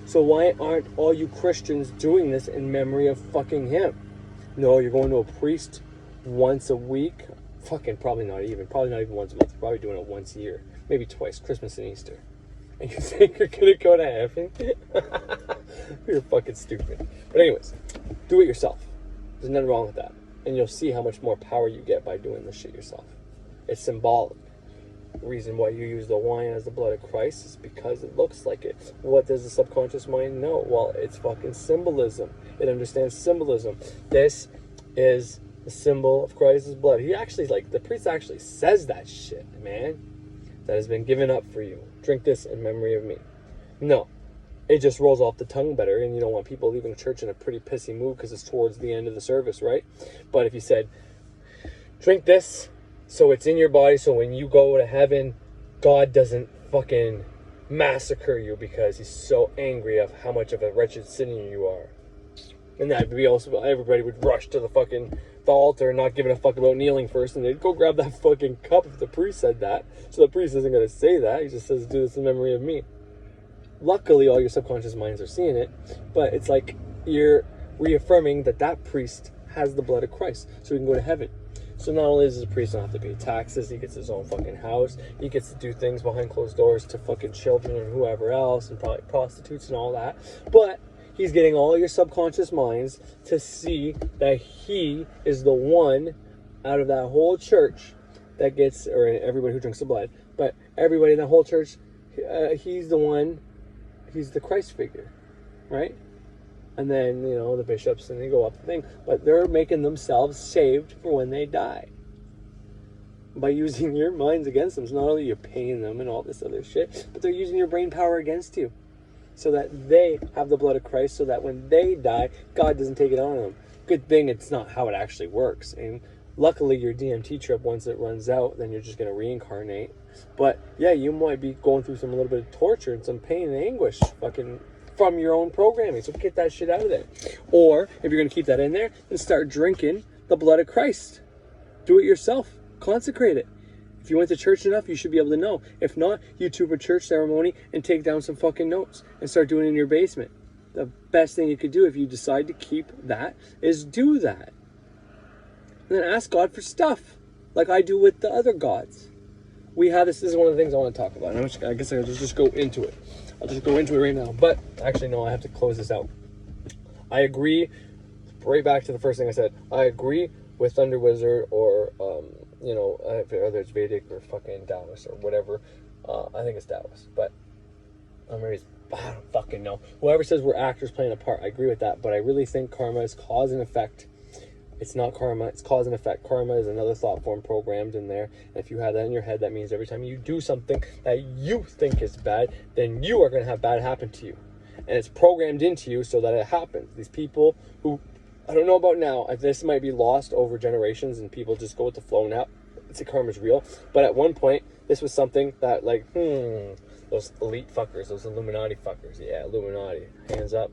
So why aren't all you Christians doing this in memory of fucking him? No, you're going to a priest once a week. Fucking probably not even once a month. You're probably doing it once a year. Maybe twice, Christmas and Easter. And you think you're going to go to heaven? You're fucking stupid. But anyways, do it yourself. There's nothing wrong with that. And you'll see how much more power you get by doing this shit yourself. It's symbolic. The reason why you use the wine as the blood of Christ is because it looks like it. What does the subconscious mind know? Well, it's fucking symbolism. It understands symbolism. This is the symbol of Christ's blood. He actually, the priest actually says that shit, man. That has been given up for you. Drink this in memory of me. No. It just rolls off the tongue better, and you don't want people leaving church in a pretty pissy mood because it's towards the end of the service, right? But if you said, drink this, so it's in your body, so when you go to heaven, God doesn't fucking massacre you because he's so angry of how much of a wretched sinner you are. And that'd be also, everybody would rush to the altar and not giving a fuck about kneeling first, and they'd go grab that fucking cup if the priest said that. So the priest isn't going to say that. He just says, do this in memory of me. Luckily, all your subconscious minds are seeing it, but it's like you're reaffirming that priest has the blood of Christ, so he can go to heaven. So not only does the priest not have to pay taxes, he gets his own fucking house, he gets to do things behind closed doors to fucking children and whoever else, and probably prostitutes and all that, but he's getting all your subconscious minds to see that he is the one out of that whole church that gets, or everybody who drinks the blood, but everybody in that whole church, he's the one, he's the Christ figure, right? And then, the bishops, and they go up the thing. But they're making themselves saved for when they die. By using your minds against them. So not only you're paying them and all this other shit, but they're using your brain power against you. So that they have the blood of Christ, so that when they die, God doesn't take it on them. Good thing it's not how it actually works. And luckily your DMT trip, once it runs out, then you're just going to reincarnate. But yeah, you might be going through a little bit of torture and some pain and anguish. From your own programming, so get that shit out of there. Or if you're going to keep that in there, then start drinking the blood of Christ. Do it yourself. Consecrate it. If you went to church enough, you should be able to know. If not, YouTube a church ceremony and take down some fucking notes and start doing it in your basement. The best thing you could do if you decide to keep that is do that. And then ask God for stuff, like I do with the other gods. We have this is one of the things I want to talk about. I guess I'll just go into it. I'll just go into it right now. But actually, no, I have to close this out. I agree, right back to the first thing I said. I agree with Thunder Wizard or, whether it's Vedic or fucking Taoist or whatever. I think it's Taoist. But I don't fucking know. Whoever says we're actors playing a part, I agree with that. But I really think karma is cause and effect. It's not karma, it's cause and effect. Karma is another thought form programmed in there. And if you have that in your head, that means every time you do something that you think is bad, then you are going to have bad happen to you. And it's programmed into you so that it happens. These people who, I don't know about now, this might be lost over generations and people just go with the flow now. It's karma's real. But at one point, this was something that those elite fuckers, those Illuminati fuckers. Yeah, Illuminati. Hands up.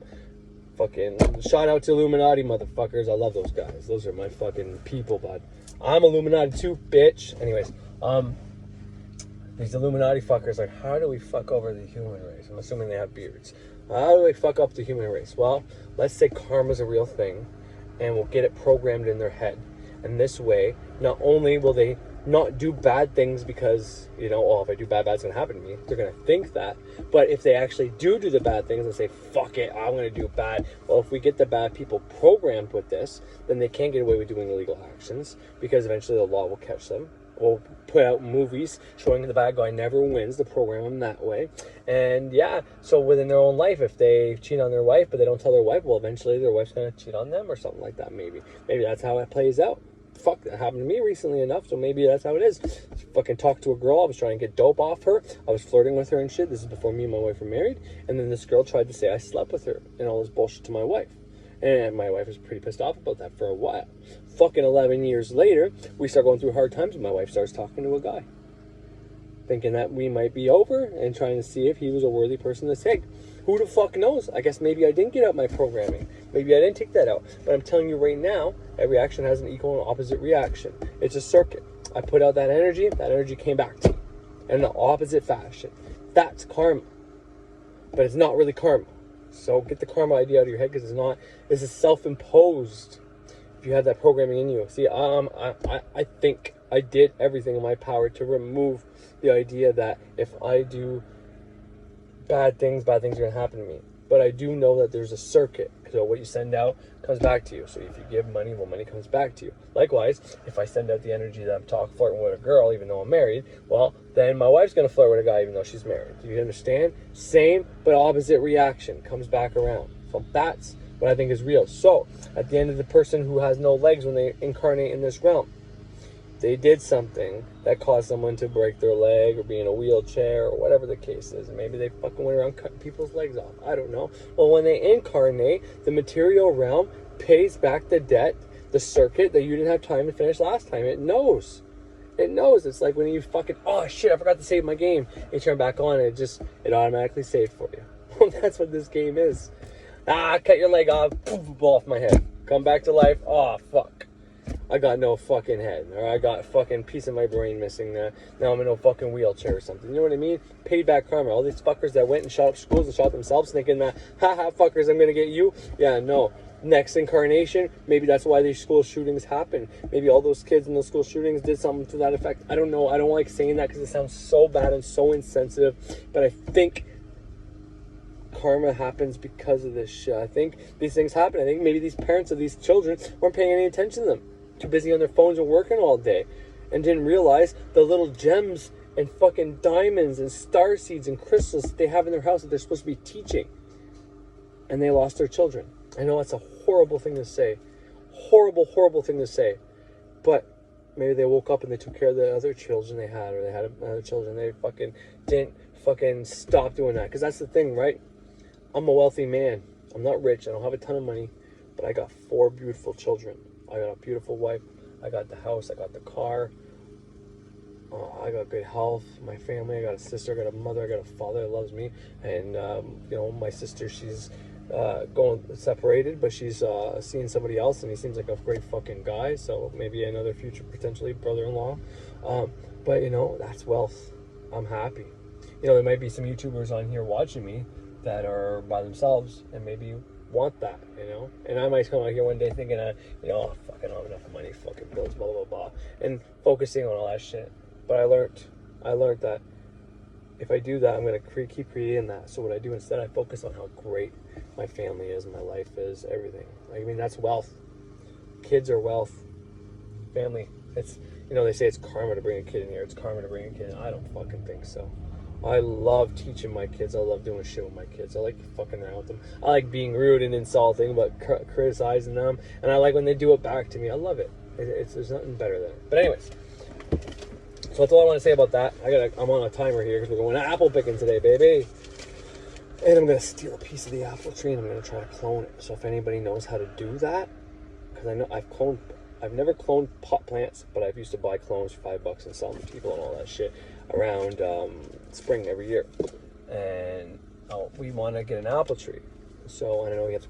Fucking shout out to Illuminati motherfuckers. I love those guys. Those are my fucking people, bud. I'm Illuminati too, bitch. Anyways, these Illuminati fuckers, like, how do we fuck over the human race? I'm assuming they have beards. How do we fuck up the human race? Well, let's say karma's a real thing, and we'll get it programmed in their head. And this way, not only will they not do bad things because, if I do bad, it's going to happen to me. They're going to think that. But if they actually do the bad things and say, fuck it, I'm going to do bad. Well, if we get the bad people programmed with this, then they can't get away with doing illegal actions because eventually the law will catch them. We'll put out movies showing the bad guy never wins, to program them that way. And yeah, so within their own life, if they cheat on their wife, but they don't tell their wife, well, eventually their wife's going to cheat on them or something like that, maybe. Maybe that's how it plays out. Fuck, that happened to me recently enough, so maybe that's how it is. Fucking talked to a girl, I was trying to get dope off her, I was flirting with her and shit. This is before me and my wife were married, and then this girl tried to say I slept with her and all this bullshit to my wife, and my wife was pretty pissed off about that for a while. Fucking 11 years later, we start going through hard times and my wife starts talking to a guy, thinking that we might be over and trying to see if he was a worthy person to take. Who the fuck knows? I guess maybe I didn't get out my programming. Maybe I didn't take that out. But I'm telling you right now, every action has an equal and opposite reaction. It's a circuit. I put out that energy came back to me in the opposite fashion. That's karma. But it's not really karma. So get the karma idea out of your head, because it's a self-imposed. If you have that programming in you. See, I think I did everything in my power to remove the idea that if I do bad things are going to happen to me. But I do know that there's a circuit. So what you send out comes back to you. So if you give money, well, money comes back to you. Likewise, if I send out the energy that I'm flirting with a girl, even though I'm married, well, then my wife's going to flirt with a guy even though she's married. Do you understand? Same but opposite reaction comes back around. So that's what I think is real. So at the end of the person who has no legs when they incarnate in this realm, they did something that caused someone to break their leg or be in a wheelchair or whatever the case is. And maybe they fucking went around cutting people's legs off. I don't know. Well, when they incarnate, the material realm pays back the debt, the circuit that you didn't have time to finish last time. It knows. It knows. It's like when you fucking, oh shit, I forgot to save my game. You turn back on and it automatically saved for you. Well, that's what this game is. Cut your leg off, poof, ball off my head. Come back to life, oh, fuck. I got no fucking head, or I got a fucking piece of my brain missing now. Now I'm in a fucking wheelchair or something. You know what I mean? Paid back karma. All these fuckers that went and shot up schools and shot themselves thinking that, haha, fuckers, I'm gonna get you. Yeah, no. Next incarnation, maybe that's why these school shootings happen. Maybe all those kids in those school shootings did something to that effect. I don't know. I don't like saying that because it sounds so bad and so insensitive. But I think karma happens because of this shit. I think these things happen. I think maybe these parents of these children weren't paying any attention to them. Too busy on their phones and working all day. And didn't realize the little gems and fucking diamonds and star seeds and crystals that they have in their house that they're supposed to be teaching. And they lost their children. I know that's a horrible thing to say. Horrible, horrible thing to say. But maybe they woke up and they took care of the other children they had, or they had other children. They fucking didn't fucking stop doing that. Because that's the thing, right? I'm a wealthy man. I'm not rich. I don't have a ton of money. But I got 4 beautiful children. I got a beautiful wife. I got the house. I got the car. I got good health. My family. I got a sister. I got a mother. I got a father that loves me. And, you know, my sister, she's going separated, but she's seeing somebody else, and he seems like a great fucking guy. So maybe another future, potentially, brother-in-law. But, you know, that's wealth. I'm happy. You know, there might be some YouTubers on here watching me that are by themselves, and maybe want that, you know, and I might come out here one day thinking, you know, oh, fuck, I don't have enough money, fucking bills, blah, blah, blah, and focusing on all that shit. But I learned that if I do that, I'm going to keep creating that. So what I do instead, I focus on how great my family is, my life is, everything. I mean, that's wealth. Kids are wealth. Family, it's, you know, they say it's karma to bring a kid in here. It's karma to bring a kid in. I don't fucking think so. I love teaching my kids. I love doing shit with my kids. I like fucking around with them. I like being rude and insulting, but criticizing them. And I like when they do it back to me. I love it. There's nothing better than it. But anyways, so that's all I want to say about that. I'm on a timer here because we're going apple picking today, baby. And I'm going to steal a piece of the apple tree and I'm going to try to clone it. So if anybody knows how to do that, because I know I've never cloned pot plants, but I've used to buy clones for $5 and sell them to people and all that shit around spring every year. And we want to get an apple tree. So I know you have to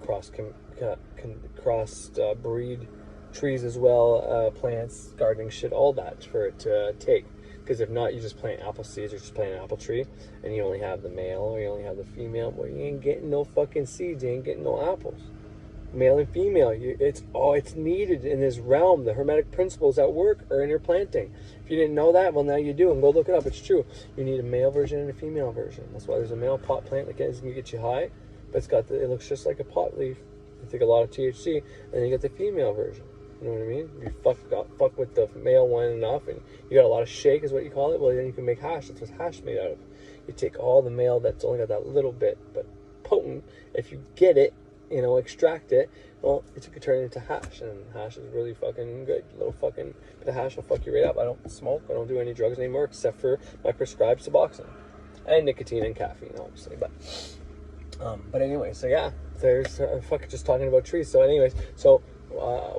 cross breed trees as well, plants, gardening shit, all that for it to take. Because if not, you just plant apple seeds or just plant an apple tree and you only have the male or you only have the female. Well, you ain't getting no fucking seeds. You ain't getting no apples. Male and female, it's needed in this realm. The hermetic principles at work are in your planting. If you didn't know that, well, now you do, and go look it up. It's true. You need a male version and a female version. That's why there's a male pot plant that can get you high, but it looks just like a pot leaf. You take a lot of THC, and then you get the female version. You know what I mean? You fuck with the male one enough, and you got a lot of shake, is what you call it. Well, then you can make hash. That's what hash is made out of. You take all the male that's only got that little bit, but potent. If you get it, you know, extract it, well, you could turn it into hash, and hash is really fucking good. A little fucking bit of hash will fuck you right up. I don't smoke, I don't do any drugs anymore, except for my prescribed Suboxone. And nicotine and caffeine, obviously, but anyway, so yeah, there's, fucking just talking about trees, so anyways, so,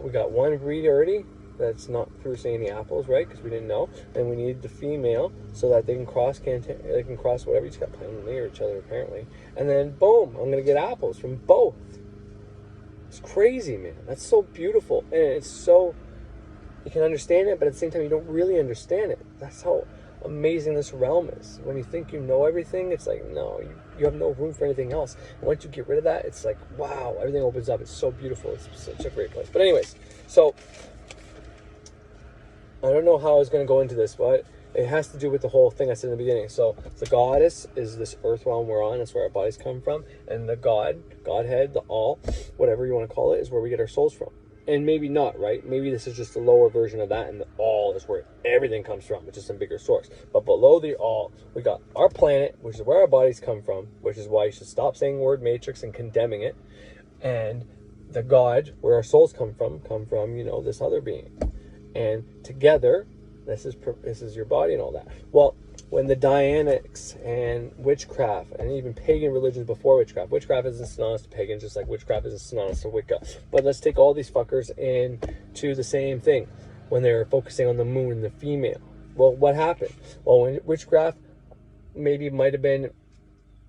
we got one breed already, that's not producing any apples, right, because we didn't know, and we need the female, so that they can cross whatever, you just got planted near each other, apparently, and then, boom, I'm gonna get apples from both. It's crazy, man. That's so beautiful, and it's so, you can understand it, but at the same time, you don't really understand it. That's how amazing this realm is. When you think you know everything, it's like, no, you have no room for anything else. And once you get rid of that, it's like, wow, everything opens up. It's so beautiful. It's such a great place. But anyways, so I don't know how I was going to go into this, but it has to do with the whole thing I said in the beginning. So the goddess is this earth realm we're on. That's where our bodies come from. And the Godhead, the all, whatever you want to call it, is where we get our souls from. And maybe not, right? Maybe this is just a lower version of that, and the all is where everything comes from, which is some bigger source. But below the all, we got our planet, which is where our bodies come from, which is why you should stop saying the word matrix and condemning it. And the God, where our souls come from, you know, this other being. And together, this is your body and all that. Well, when the Dianics and witchcraft and even pagan religions before witchcraft isn't synonymous to pagan, just like witchcraft isn't synonymous to Wicca. But let's take all these fuckers into the same thing when they're focusing on the moon and the female. Well, what happened? Well, when witchcraft maybe might have been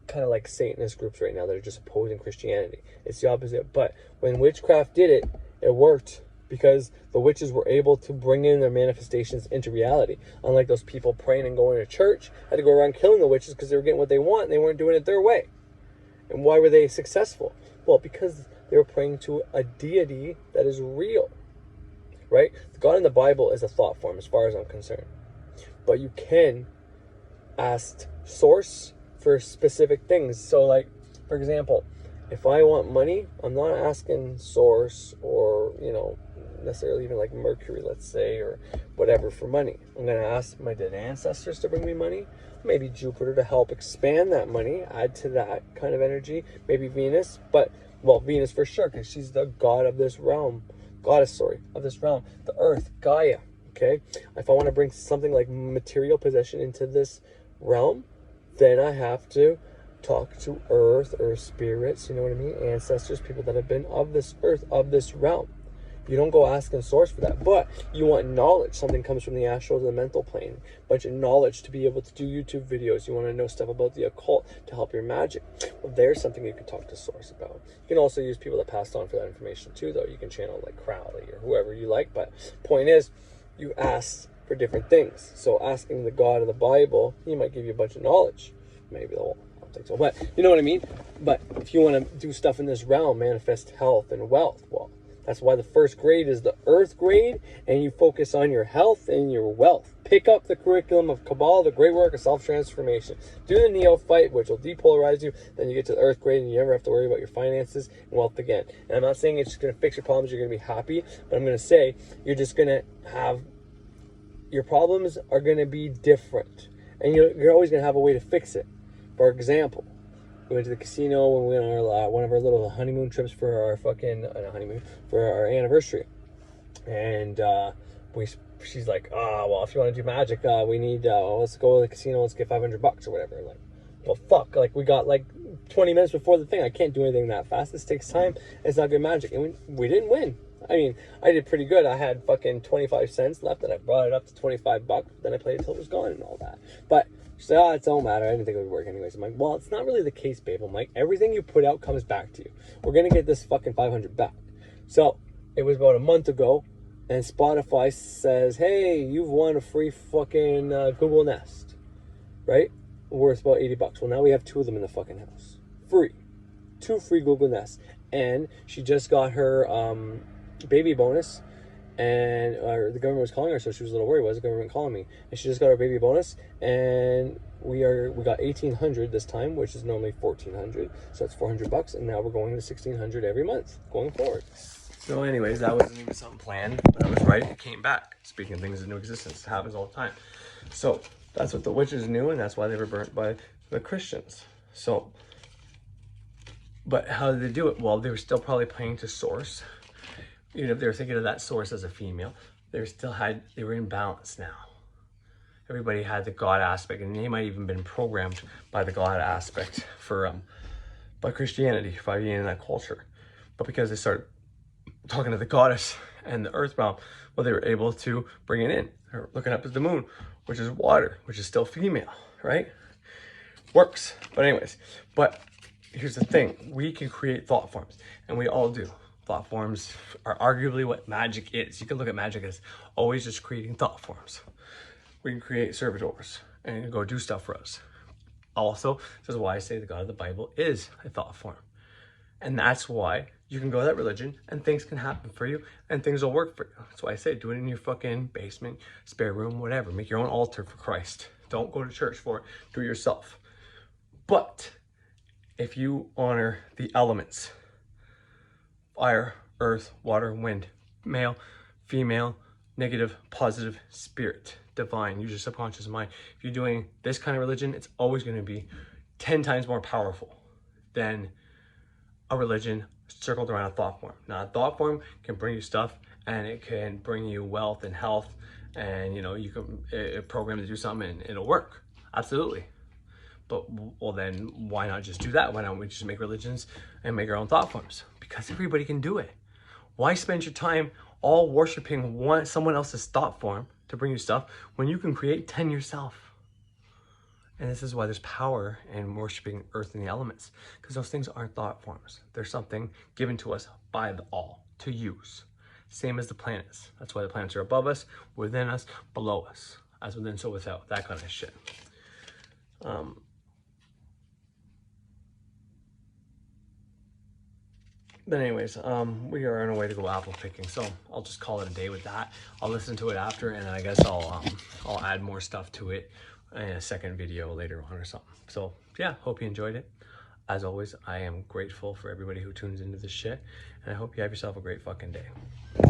kind of like Satanist groups right now that are just opposing Christianity. It's the opposite. But when witchcraft did it, it worked because the witches were able to bring in their manifestations into reality. Unlike those people praying and going to church, had to go around killing the witches because they were getting what they want and they weren't doing it their way. And why were they successful? Well, because they were praying to a deity that is real, right? The God in the Bible is a thought form as far as I'm concerned. But you can ask source for specific things. So like, for example, if I want money, I'm not asking source or, necessarily even like Mercury, let's say, or whatever for money. I'm going to ask my dead ancestors to bring me money, maybe Jupiter to help expand that money, add to that kind of energy, maybe Venus, Venus for sure, because she's the god of this realm, of this realm, the earth, Gaia, okay? If I want to bring something like material possession into this realm, then I have to talk to earth or spirits, you know what I mean? Ancestors, people that have been of this earth, of this realm. You don't go asking source for that, but you want knowledge. Something comes from the astral to the mental plane. A bunch of knowledge to be able to do YouTube videos. You want to know stuff about the occult to help your magic. Well, there's something you can talk to source about. You can also use people that passed on for that information too, though. You can channel like Crowley or whoever you like, but point is, you ask for different things. So asking the God of the Bible, he might give you a bunch of knowledge. Maybe the whole, I don't think so, but you know what I mean? But if you want to do stuff in this realm, manifest health and wealth, well, that's why the first grade is the earth grade, and you focus on your health and your wealth. Pick up the curriculum of Kabbalah, the great work of self-transformation. Do the neophyte, which will depolarize you. Then you get to the earth grade, and you never have to worry about your finances and wealth again. And I'm not saying it's just going to fix your problems, you're going to be happy, but I'm going to say you're just going to have, your problems are going to be different. And you're always going to have a way to fix it. For example, we went to the casino when we went on our one of our little honeymoon trips for our for our anniversary, and she's like, well, if you want to do magic, we need let's go to the casino, let's get $500 or whatever. I'm like, well, fuck, like we got like 20 minutes before the thing. I can't do anything that fast. This takes time. It's not good magic, and we didn't win. I mean, I did pretty good. I had fucking 25 cents left, and I brought it up to $25. Then I played until it was gone and all that, but. She said, it don't matter. I didn't think it would work anyways. I'm like, well, it's not really the case, babe. I'm like, everything you put out comes back to you. We're going to get this fucking $500 back. So it was about a month ago, and Spotify says, hey, you've won a free fucking Google Nest, right? Worth about $80. Well, now we have 2 of them in the fucking house. Free. 2 free Google Nests. And she just got her baby bonus. And the government was calling her, so she was a little worried. Why is the government calling me? And she just got her baby bonus, and we got $1,800 this time, which is normally $1,400, so that's $400, and now we're going to $1,600 every month going forward. So, anyways, that wasn't even something planned, but I was right. It came back. Speaking of things into existence, it happens all the time. So that's what the witches knew, and that's why they were burnt by the Christians. So, but how did they do it? Well, they were still probably playing to source. Even if they were thinking of that source as a female, they were in balance now. Everybody had the God aspect, and they might even been programmed by the God aspect by Christianity, by being in that culture. But because they started talking to the goddess and the earth realm, well, they were able to bring it in. They're looking up at the moon, which is water, which is still female, right? Works. But anyways, here's the thing. We can create thought forms, and we all do. Thought forms are arguably what magic is. You can look at magic as always just creating thought forms. We can create servitors and go do stuff for us. Also, this is why I say the God of the Bible is a thought form. And that's why you can go to that religion and things can happen for you and things will work for you. That's why I say do it in your fucking basement, spare room, whatever. Make your own altar for Christ. Don't go to church for it. Do it yourself. But if you honor the elements, fire, earth, water, wind, male, female, negative, positive, spirit, divine, use your subconscious mind. If you're doing this kind of religion, it's always going to be 10 times more powerful than a religion circled around a thought form. Now, a thought form can bring you stuff, and it can bring you wealth and health, and you can program to do something and it'll work. Absolutely. But, well, then why not just do that? Why don't we just make religions and make our own thought forms? Because everybody can do it. Why spend your time all worshiping someone else's thought form to bring you stuff when you can create 10 yourself? And this is why there's power in worshiping earth and the elements, because those things aren't thought forms. They're something given to us by the all to use. Same as the planets. That's why the planets are above us, within us, below us. As within, so without. That kind of shit. But anyways, we are on our way to go apple picking, so I'll just call it a day with that. I'll listen to it after, and I guess I'll add more stuff to it in a second video later on or something. So yeah, hope you enjoyed it. As always, I am grateful for everybody who tunes into this shit, and I hope you have yourself a great fucking day.